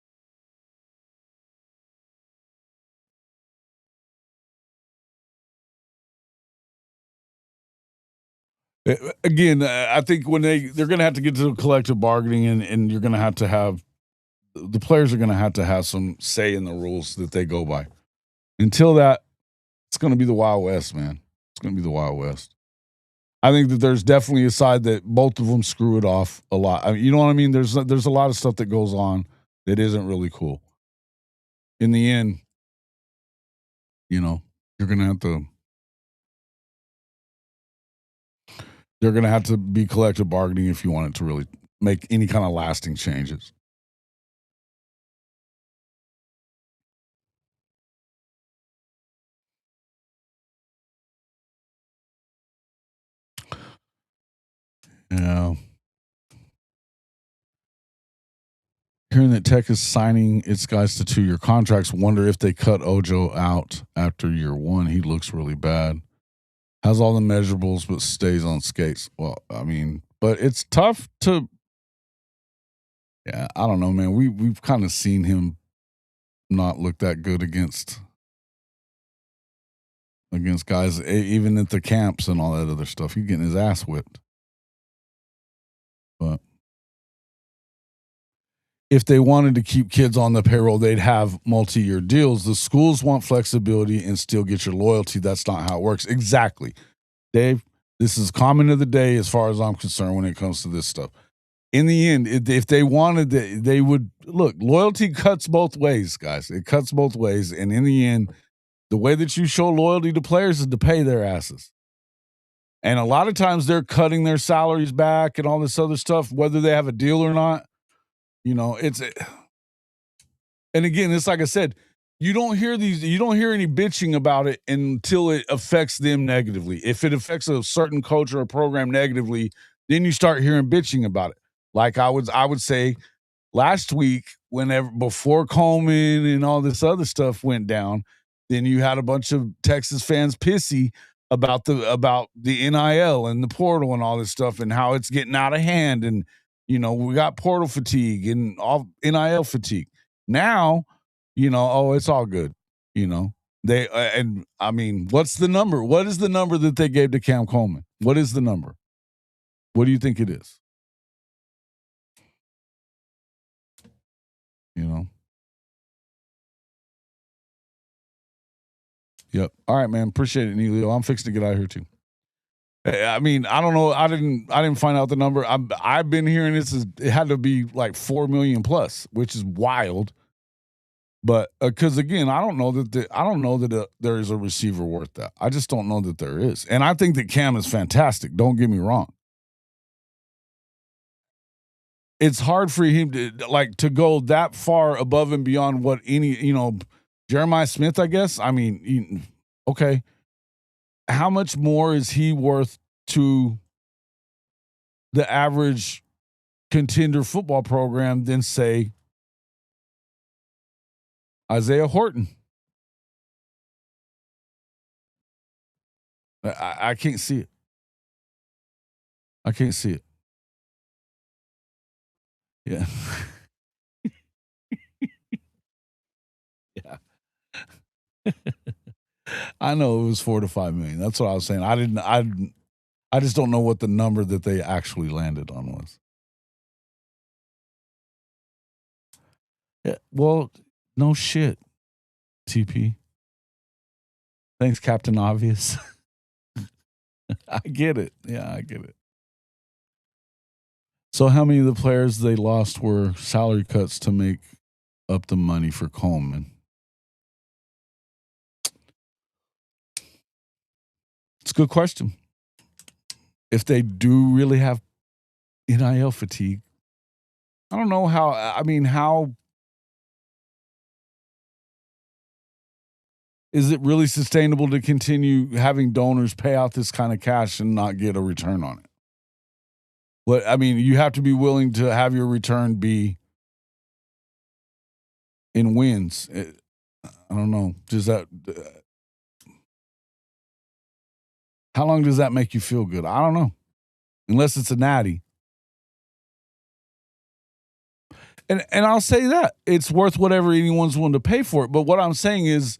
Again, I think when they're going to have to get to collective bargaining, and you're going to have the players are going to have some say in the rules that they go by. Until that, it's going to be the Wild West, man. It's going to be the Wild West. I think that there's definitely a side that both of them screw it off a lot. I mean, you know what I mean? There's a lot of stuff that goes on that isn't really cool. In the end, you know, you're going to have to. They're going to have to be collective bargaining if you want it to really make any kind of lasting changes. Yeah. Hearing that Tech is signing its guys to 2-year contracts, wonder if they cut Ojo out after year 1. He looks really bad. Has all the measurables, but stays on skates. Well, I mean, but it's tough to. Yeah, I don't know, man. We've kind of seen him not look that good against guys, even at the camps and all that other stuff. He's getting his ass whipped. But if they wanted to keep kids on the payroll, they'd have multi-year deals. The schools want flexibility and still get your loyalty. That's not how it works. Exactly. Dave, this is comment of the day as far as I'm concerned when it comes to this stuff. In the end, if they wanted, they would look. Loyalty cuts both ways, guys. It cuts both ways, and in the end, the way that you show loyalty to players is to pay their asses. And a lot of times, they're cutting their salaries back and all this other stuff, whether they have a deal or not. You know, and again, it's like I said, you don't hear any bitching about it until it affects them negatively. If it affects a certain coach or a program negatively, then you start hearing bitching about it. Like I would say last week, before Coleman and all this other stuff went down, then you had a bunch of Texas fans pissy about the NIL and the portal and all this stuff and how it's getting out of hand, and you know, we got portal fatigue and all NIL fatigue. Now, you know, it's all good. You know, they and I mean, what's the number? What is the number that they gave to Cam Coleman? What is the number? What do you think it is? You know. Yep. All right, man. Appreciate it, Neilio. I'm fixing to get out of here too. I mean, I don't know. I didn't find out the number. I've been hearing it had to be like 4 million plus, which is wild. But because again, I don't know that there is a receiver worth that. I just don't know that there is, and I think that Cam is fantastic. Don't get me wrong. It's hard for him to go that far above and beyond what Jeremiah Smith. I guess. I mean, okay. How much more is he worth to the average contender football program than, say, Isaiah Horton? I can't see it. I can't see it. Yeah. Yeah. I know it was 4 to 5 million. That's what I was saying. I just don't know what the number that they actually landed on was. Yeah, well, no shit, TP. Thanks, Captain Obvious. I get it. Yeah, I get it. So how many of the players they lost were salary cuts to make up the money for Coleman? It's a good question. If they do really have NIL fatigue, I don't know how is it really sustainable to continue having donors pay out this kind of cash and not get a return on it? What I mean, you have to be willing to have your return be in wins. I don't know. Does that? How long does that make you feel good? I don't know. Unless it's a natty. And I'll say that it's worth whatever anyone's willing to pay for it. But what I'm saying is,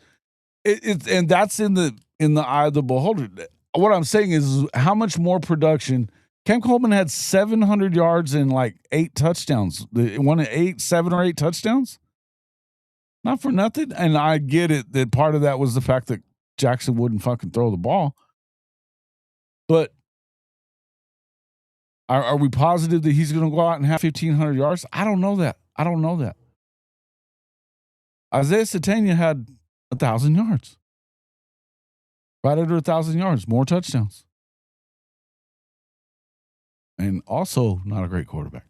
it's and that's in the eye of the beholder. What I'm saying is, how much more production? Cam Coleman had 700 yards and like 8 touchdowns. One 7 or 8 touchdowns. Not for nothing. And I get it that part of that was the fact that Jackson wouldn't fucking throw the ball. But are we positive that he's going to go out and have 1,500 yards? I don't know that. Isaiah Satania had 1,000 yards. Right under 1,000 yards. More touchdowns. And also not a great quarterback.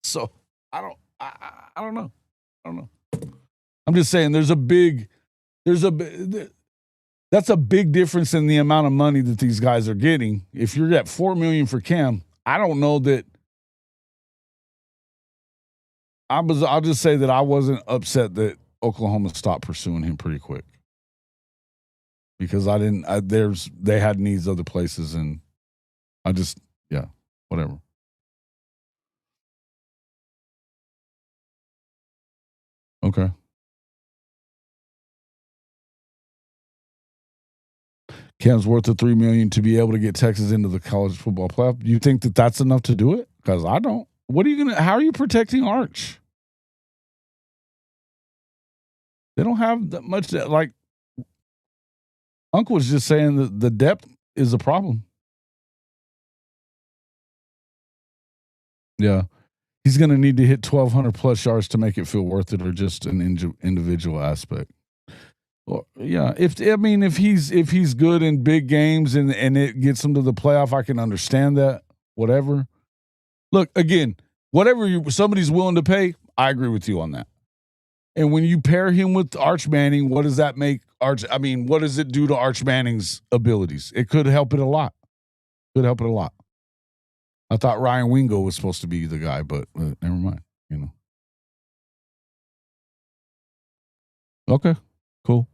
So I don't know. I'm just saying that's a big difference in the amount of money that these guys are getting. If you're at $4 million for Cam, I don't know that I'll just say that I wasn't upset that Oklahoma stopped pursuing him pretty quick. Because they had needs other places, and I just, whatever. Okay. Cam's worth of $3 million to be able to get Texas into the college football playoff. Do you think that that's enough to do it? Because I don't. How are you protecting Arch? They don't have that much. Like, Uncle was just saying that the depth is a problem. Yeah. He's going to need to hit 1,200 plus yards to make it feel worth it, or just an individual aspect. Well, yeah. If he's good in big games and it gets him to the playoff, I can understand that. Whatever. Look, again, whatever somebody's willing to pay, I agree with you on that. And when you pair him with Arch Manning, what does that make Arch? I mean, what does it do to Arch Manning's abilities? It could help it a lot. I thought Ryan Wingo was supposed to be the guy, but never mind. Okay, cool.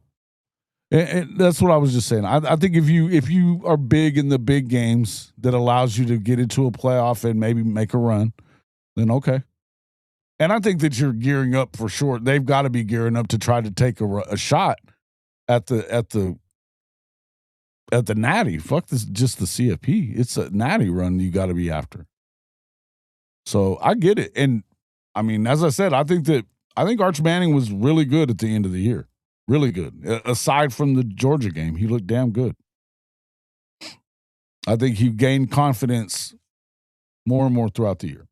And that's what I was just saying. I think if you are big in the big games that allows you to get into a playoff and maybe make a run, then okay. And I think that you're gearing up for sure. They've got to be gearing up to try to take a shot at the natty. Fuck this, just the CFP. It's a natty run you got to be after. So I get it. And I mean, as I said, I think Arch Manning was really good at the end of the year. Really good. Aside from the Georgia game, he looked damn good. I think he gained confidence more and more throughout the year.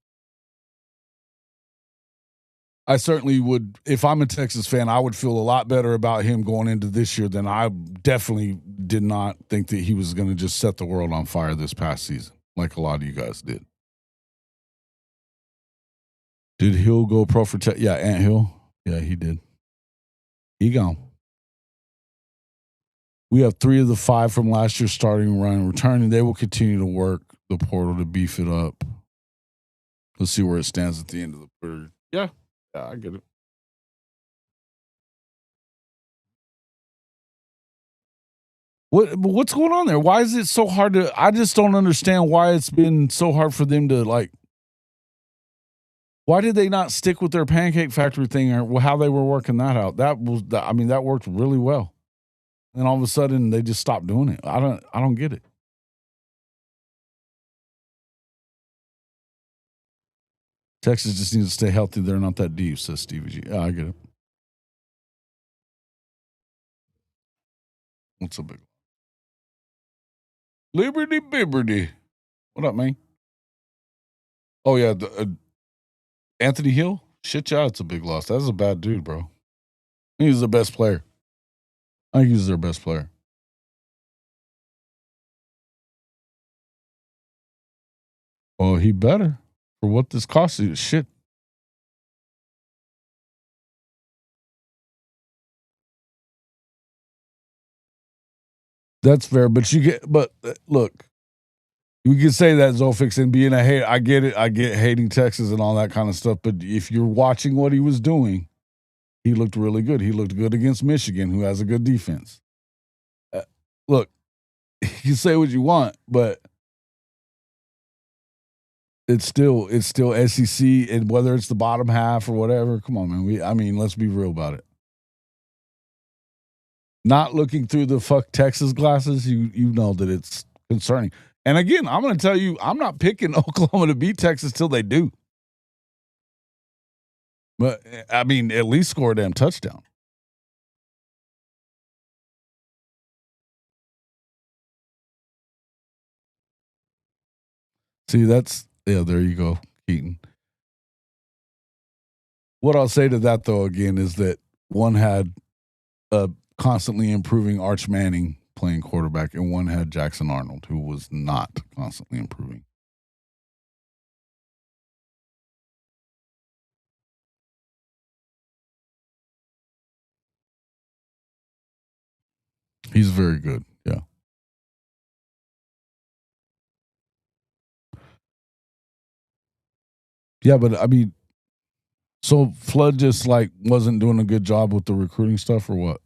I certainly would, if I'm a Texas fan, I would feel a lot better about him going into this year than I definitely did not think that he was going to just set the world on fire this past season, like a lot of you guys did. Did Hill go pro for Texas? Yeah, Ant Hill. Yeah, he did. He gone. We have 3 of the 5 from last year starting run returning. They will continue to work the portal to beef it up. Let's see where it stands at the end of the period. Yeah, I get it. What's going on there? Why is it so hard to? I just don't understand why it's been so hard for them to like. Why did they not stick with their Pancake Factory thing or how they were working that out? That worked really well. And all of a sudden they just stopped doing it. I don't get it. Texas just needs to stay healthy. They're not that deep, says Stevie G. I get it. What's a big Liberty Bibberty? What up, man? Oh yeah, Anthony Hill. Shit, yeah, it's a big loss. That's a bad dude, bro. He's the best player. I think he's their best player. Well, he better for what this costs you. Shit. That's fair, but look, we can say that Zofix and being a hate. I get it. I get hating Texas and all that kind of stuff. But if you're watching what he was doing, he looked really good. He looked good against Michigan, who has a good defense. Look, you say what you want, but it's still SEC, and whether it's the bottom half or whatever. Come on, man. Let's be real about it. Not looking through the fuck Texas glasses, you know that it's concerning. And again, I'm going to tell you, I'm not picking Oklahoma to beat Texas till they do. But at least score a damn touchdown. See, there you go, Keaton. What I'll say to that, though, again, is that one had a constantly improving Arch Manning playing quarterback, and one had Jackson Arnold, who was not constantly improving. He's very good, yeah. Yeah, but so Flood just wasn't doing a good job with the recruiting stuff, or what?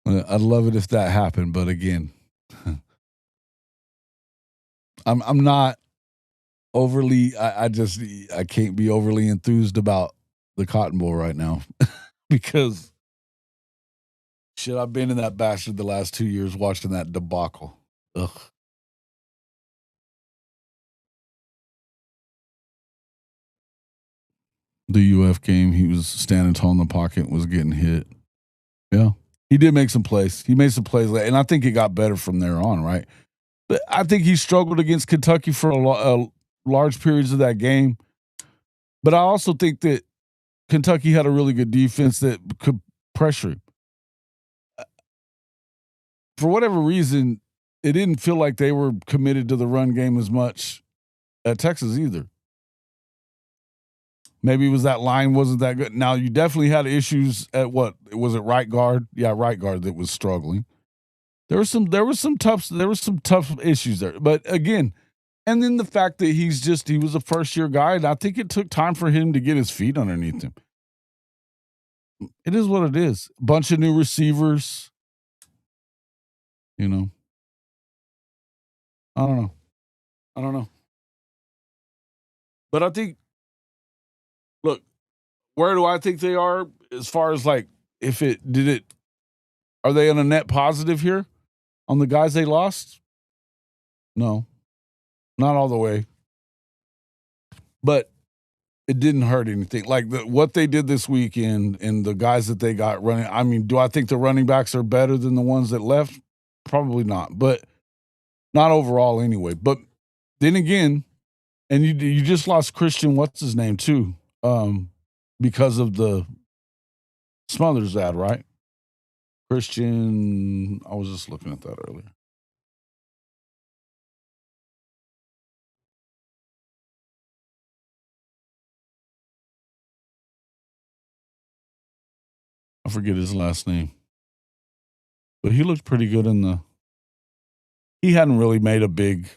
I'd love it if that happened, but again, I'm not overly. I can't be overly enthused about the Cotton Bowl right now because shit, I've been in that bastard the last 2 years watching that debacle. Ugh. The UF game, he was standing tall in the pocket, was getting hit. Yeah, he did make some plays. He made some plays, and I think it got better from there on. Right, but I think he struggled against Kentucky for a large periods of that game. But I also think that Kentucky had a really good defense that could pressure him. For whatever reason, it didn't feel like they were committed to the run game as much at Texas either. Maybe it was that line wasn't that good. Now you definitely had issues at what was it, right guard? Yeah, right guard that was struggling. There was some tough issues there. But again, and then the fact that he was a first year guy, and I think it took time for him to get his feet underneath him. It is what it is. Bunch of new receivers. You know. I don't know. But I think, look, where do I think they are as far as are they on a net positive here on the guys they lost? No, not all the way. But it didn't hurt anything. What they did this weekend and the guys that they got running. Do I think the running backs are better than the ones that left? Probably not, but not overall anyway. But then again, and you just lost Christian, what's his name too, because of the Smothers ad, right? Christian, I was just looking at that earlier. I forget his last name, but he looked pretty good he hadn't really made a big,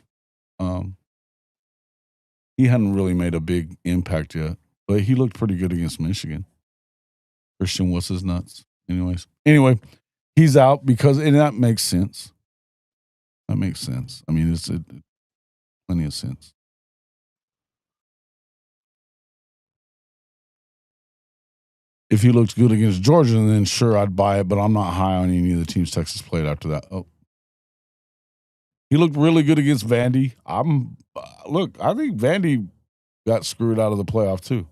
impact yet, but he looked pretty good against Michigan. Christian, what's his nuts? Anyway, he's out and that makes sense. That makes sense. It's plenty of sense. If he looks good against Georgia, then sure, I'd buy it, but I'm not high on any of the teams Texas played after that. Oh. He looked really good against Vandy. I think Vandy got screwed out of the playoff too.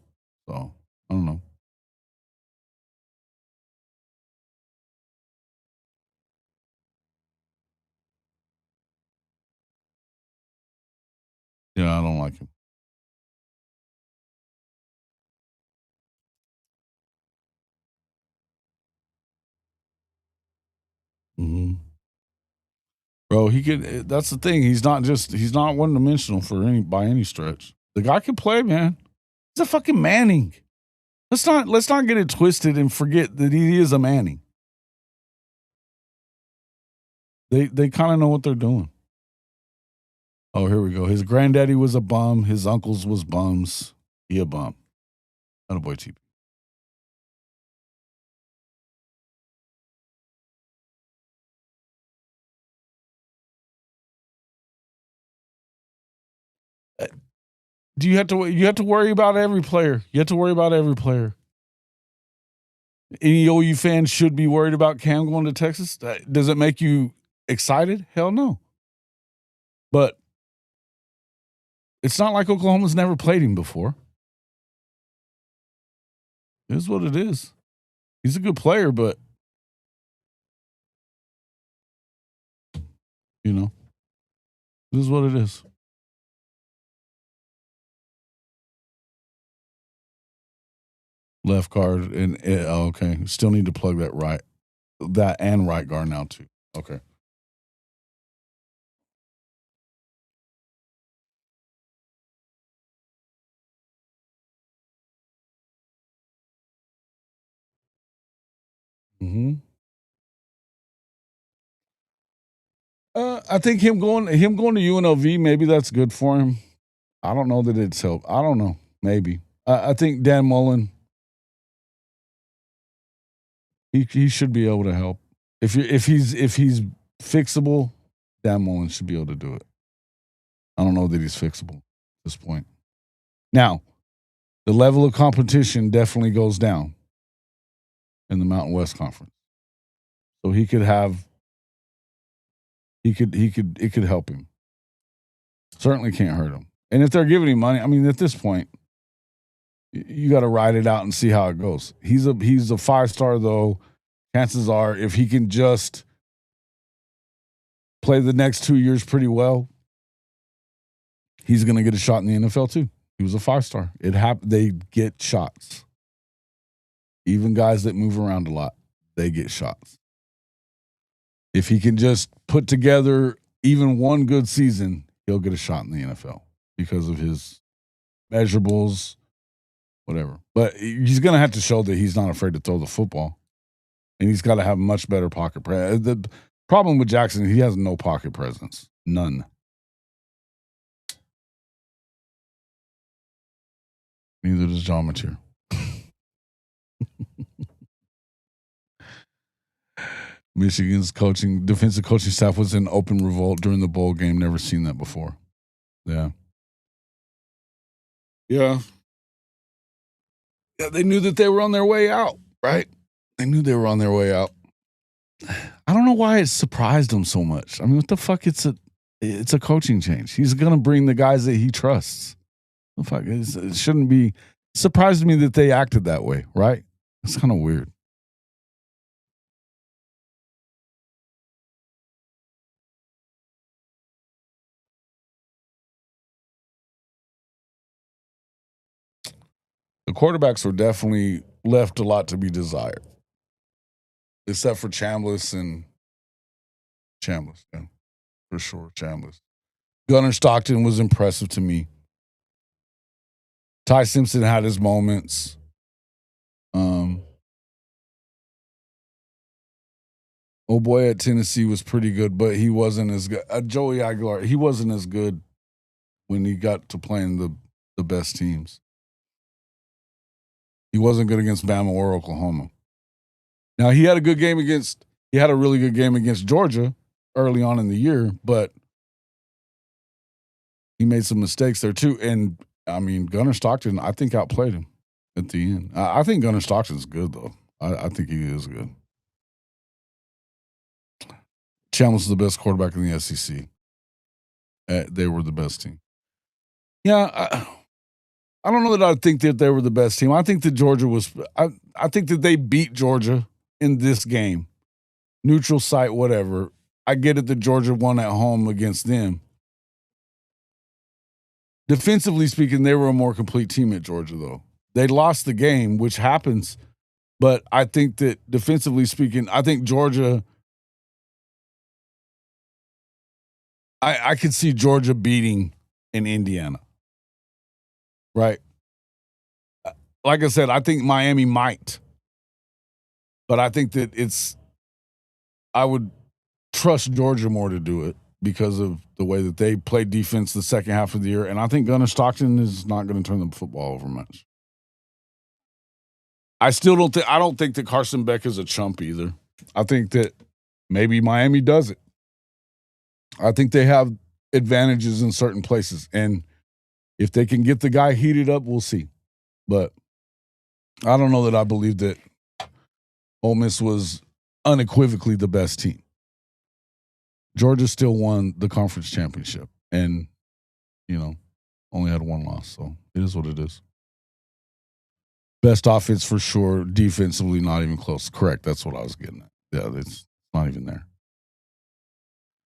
So, I don't know. Yeah, I don't like him. Mm-hmm. Bro, that's the thing. He's not one dimensional by any stretch. The guy can play, man. He's a fucking Manning. Let's not get it twisted and forget that he is a Manning. They kind of know what they're doing. Oh, here we go. His granddaddy was a bum. His uncles was bums. He a bum. Attaboy, TP. Do you have to worry about every player? You have to worry about every player. Any OU fans should be worried about Cam going to Texas. Does it make you excited? Hell no. But it's not like Oklahoma's never played him before. It is what it is. He's a good player, but you know, it is what it is. Left guard and okay, still need to plug that and right guard now too. Okay. Mm-hmm. I think him going to UNLV, maybe that's good for him. I don't know that it's help. I don't know. Maybe. I think Dan Mullen, he should be able to help. If he's fixable, Dan Mullen should be able to do it. I don't know that he's fixable at this point. Now, the level of competition definitely goes down in the Mountain West Conference. So it could help him. Certainly can't hurt him. And if they're giving him money, I mean, at this point, you got to ride it out and see how it goes. He's a 5-star though. Chances are, if he can just play the next 2 years pretty well, he's going to get a shot in the NFL too. He was a 5-star. They get shots. Even guys that move around a lot, they get shots. If he can just put together even one good season, he'll get a shot in the NFL because of his measurables, whatever. But he's going to have to show that he's not afraid to throw the football. And he's got to have much better pocket presence. The problem with Jackson, he has no pocket presence. None. Neither does John Mateer. Michigan's defensive coaching staff was in open revolt during the bowl game. Never seen that before. Yeah. Yeah. Yeah, they knew that they were on their way out, right? They knew they were on their way out. I don't know why it surprised them so much. I mean, what the fuck? It's a coaching change. He's going to bring the guys that he trusts. The fuck? It shouldn't be. Surprised me that they acted that way, right? It's kind of weird. The quarterbacks were definitely left a lot to be desired, except for Chambliss, yeah, for sure, Chambliss. Gunnar Stockton was impressive to me. Ty Simpson had his moments. Oh boy, at Tennessee was pretty good, but he wasn't as good. Joey Aguilar, he wasn't as good when he got to playing the best teams. He wasn't good against Bama or Oklahoma. Now he had a really good game against Georgia early on in the year, but he made some mistakes there too. And I mean, Gunnar Stockton, I think outplayed him at the end. I think Gunnar Stockton's good though. I think he is good. Chambliss is the best quarterback in the SEC. They were the best team. Yeah, I don't know that I think that they were the best team. I think that Georgia was. I think that they beat Georgia in this game, neutral site, whatever. I get it that Georgia won at home against them. Defensively speaking, they were a more complete team at Georgia, though. They lost the game, which happens, but I think that defensively speaking, I think Georgia. I could see Georgia beating in Indiana, right? like I said, I think Miami might. But I think that I would trust Georgia more to do it because of the way that they played defense the second half of the year. And I think Gunnar Stockton is not going to turn the football over much. I don't think that Carson Beck is a chump either. I think that maybe Miami does it. I think they have advantages in certain places. And if they can get the guy heated up, we'll see. But I don't know that I believe that Ole Miss was unequivocally the best team. Georgia still won the conference championship and, only had one loss. So it is what it is. Best offense for sure. Defensively, not even close. Correct. That's what I was getting at. Yeah, it's not even there.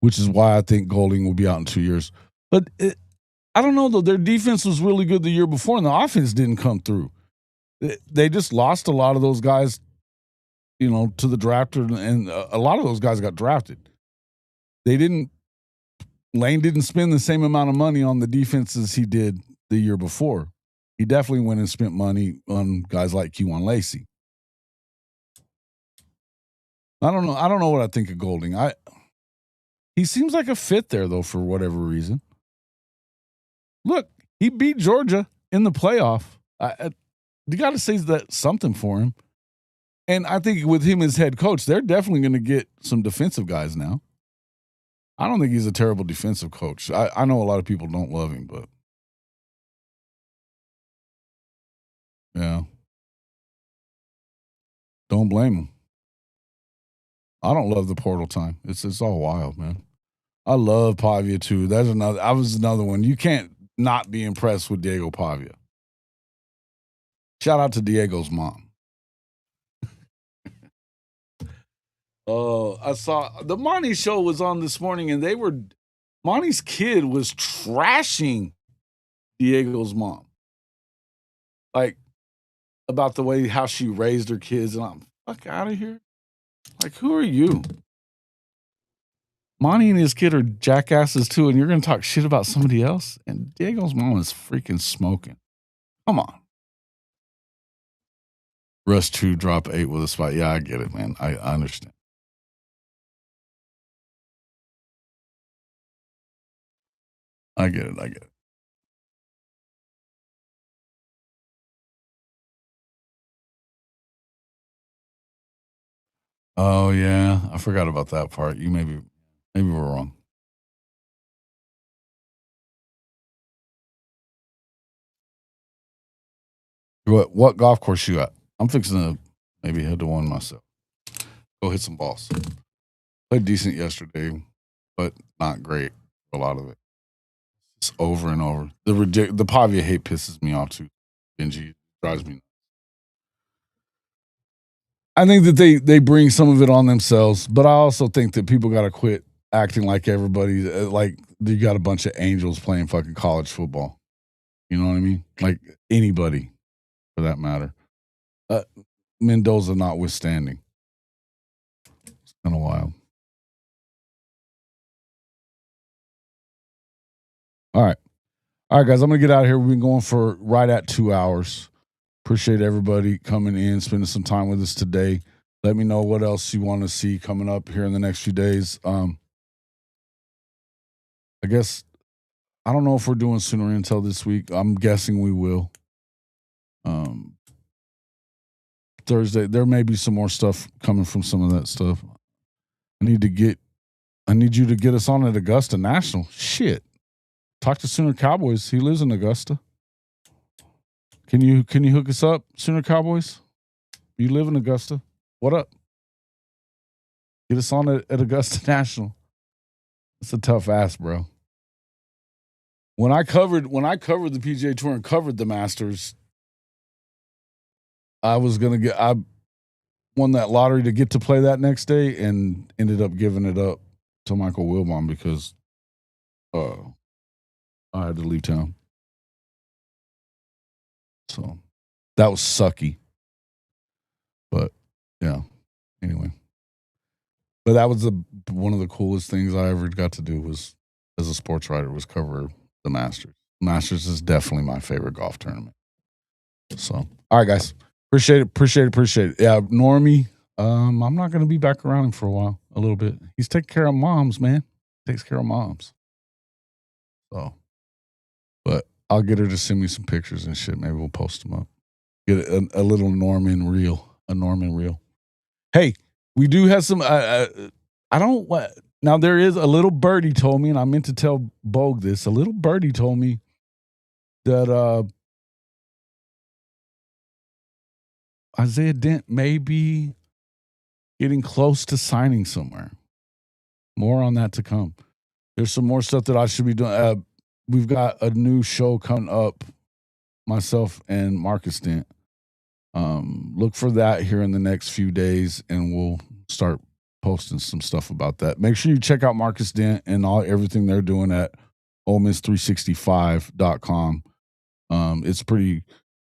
Which is why I think Golding will be out in 2 years. But I don't know, though. Their defense was really good the year before, and the offense didn't come through. They just lost a lot of those guys, to the draft, and a lot of those guys got drafted. Lane didn't spend the same amount of money on the defense as he did the year before. He definitely went and spent money on guys like Kewan Lacey. I don't know what I think of Golding. He seems like a fit there, though, for whatever reason. Look, he beat Georgia in the playoff. You got to say that something for him. And I think with him as head coach, they're definitely going to get some defensive guys now. I don't think he's a terrible defensive coach. I know a lot of people don't love him, but yeah. Don't blame him. I don't love the portal time. It's all wild, man. I love Pavia too. I was another one. You can't not be impressed with Diego Pavia. Shout out to Diego's mom. Oh, I saw the Monty show was on this morning, and Monty's kid was trashing Diego's mom. Like, about the way how she raised her kids, and I'm fuck out of here. Like, who are you? Monty and his kid are jackasses too, and you're going to talk shit about somebody else? And Diego's mom is freaking smoking. Come on. Rush 2, drop 8 with a spot. Yeah, I get it, man. I understand. I get it. Oh, yeah. I forgot about that part. Maybe we're wrong. What golf course you at? I'm fixing to maybe head to one myself. Go hit some balls. Played decent yesterday, but not great for a lot of it. It's over and over. The Pavia hate pisses me off too. Benji drives me nuts. I think that they bring some of it on themselves, but I also think that people got to quit acting like everybody, like you got a bunch of angels playing fucking college football. You know what I mean? Like anybody, for that matter. Mendoza notwithstanding. It's kind of wild. All right, guys. I'm gonna get out of here. We've been going for right at 2 hours. Appreciate everybody coming in, spending some time with us today. Let me know what else you want to see coming up here in the next few days. I guess I don't know if we're doing Sooner Intel this week. I'm guessing we will. Thursday, there may be some more stuff coming from some of that stuff. I need you to get us on at Augusta National. Shit. Talk to Sooner Cowboys. He lives in Augusta. Can you hook us up, Sooner Cowboys? You live in Augusta. What up? Get us on at Augusta National. It's a tough ask, bro. When I covered the PGA Tour and covered the Masters, I won that lottery to get to play that next day and ended up giving it up to Michael Wilbon because I had to leave town. So that was sucky. But yeah, anyway. But that was one of the coolest things I ever got to do was as a sports writer was cover the Masters. Masters is definitely my favorite golf tournament. So, all right, guys. Appreciate it. Yeah, Normie, I'm not going to be back around him for a while, a little bit. He's taking care of moms, man. Takes care of moms. So, but I'll get her to send me some pictures and shit. Maybe we'll post them up. Get a little Norman reel, a Norman reel. Hey, we do have some. I don't. Now there is a little birdie told me, and I meant to tell Bogue this. A little birdie told me that Isaiah Dent may be getting close to signing somewhere. More on that to come. There's some more stuff that I should be doing. We've got a new show coming up, myself and Marcus Dent. Look for that here in the next few days, and we'll start posting some stuff about that. Make sure you check out Marcus Dent and everything they're doing at OleMiss365.com.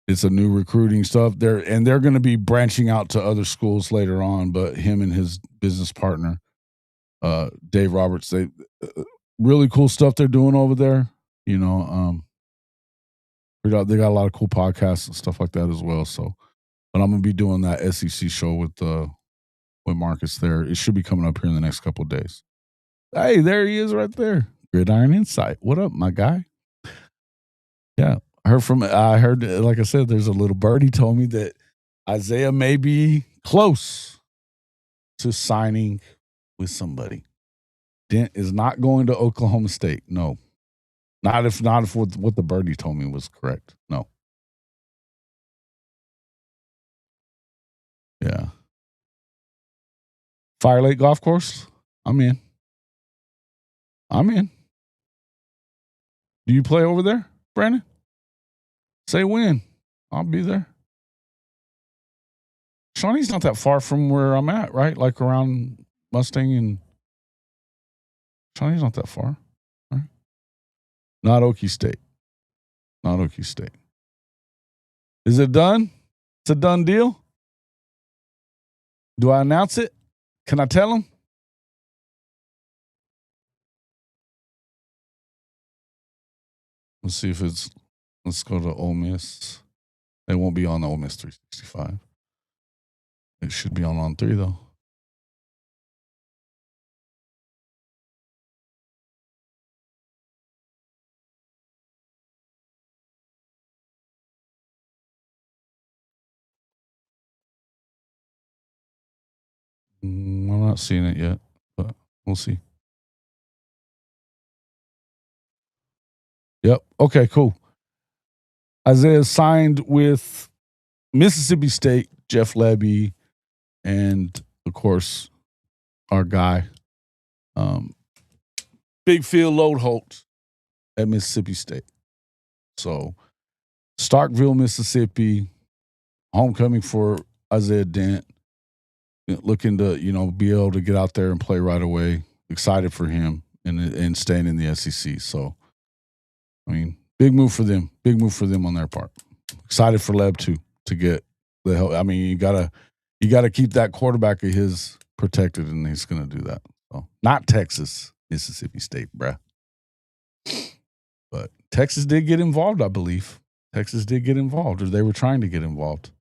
It's a new recruiting stuff. They're going to be branching out to other schools later on, but him and his business partner, Dave Roberts, they really cool stuff they're doing over there. You know, they got a lot of cool podcasts and stuff like that as well. So, but I'm gonna be doing that SEC show with Marcus there. It should be coming up here in the next couple of days. Hey, there he is right there. Gridiron Insight. What up, my guy? Yeah. I heard, like I said, there's a little birdie told me that Isaiah may be close to signing with somebody. Dent is not going to Oklahoma State. No. Not if what the birdie told me was correct. No. Yeah. Fire Lake Golf Course? I'm in. Do you play over there, Brandon? Say when. I'll be there. Shawnee's not that far from where I'm at, right? Like around Mustang and Shawnee's not that far. Right? Not Okie State. Is it done? It's a done deal? Do I announce it? Can I tell them? Let's see if let's go to Ole Miss. It won't be on the Ole Miss 365. It should be on 3, though. I'm not seeing it yet, but we'll see. Yep. Okay, cool. Isaiah signed with Mississippi State, Jeff Lebby, and, of course, our guy, Big Phil Loadholt at Mississippi State. So, Starkville, Mississippi, homecoming for Isaiah Dent. Looking to, be able to get out there and play right away. Excited for him and staying in the SEC. So, I mean, big move for them. Big move for them on their part. Excited for Leb too to get the help. I mean, you gotta keep that quarterback of his protected, and he's gonna do that. So, not Texas, Mississippi State, bruh. But Texas did get involved, I believe. Texas did get involved, or they were trying to get involved.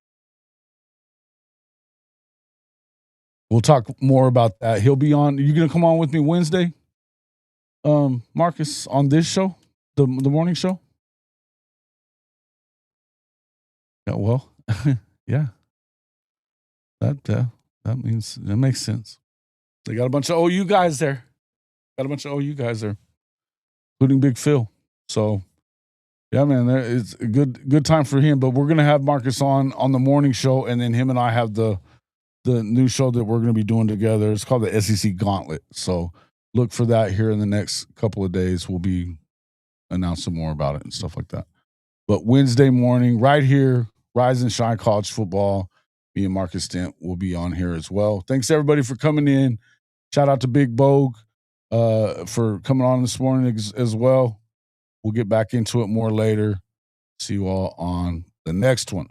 We'll talk more about that. He'll be on. You gonna come on with me Wednesday, Marcus, on this show, the morning show? Yeah, well, yeah. That means that makes sense. They got a bunch of OU guys there. Including Big Phil. So, yeah, man, it's a good time for him. But we're gonna have Marcus on the morning show, and then him and I have the new show that we're going to be doing together. It's called the SEC Gauntlet. So look for that here in the next couple of days. We'll be announcing more about it and stuff like that. But Wednesday morning, right here, Rise and Shine College Football, me and Marcus Dent will be on here as well. Thanks, everybody, for coming in. Shout out to Big Bogue for coming on this morning as well. We'll get back into it more later. See you all on the next one.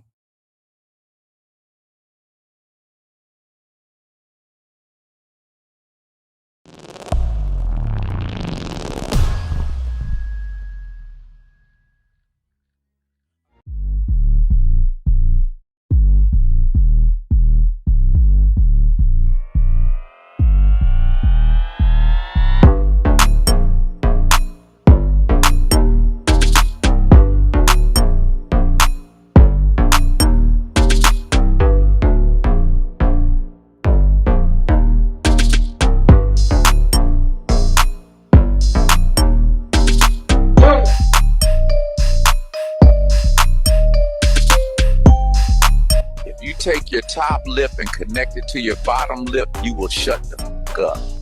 take your top lip and connect it to your bottom lip, you will shut the fuck up.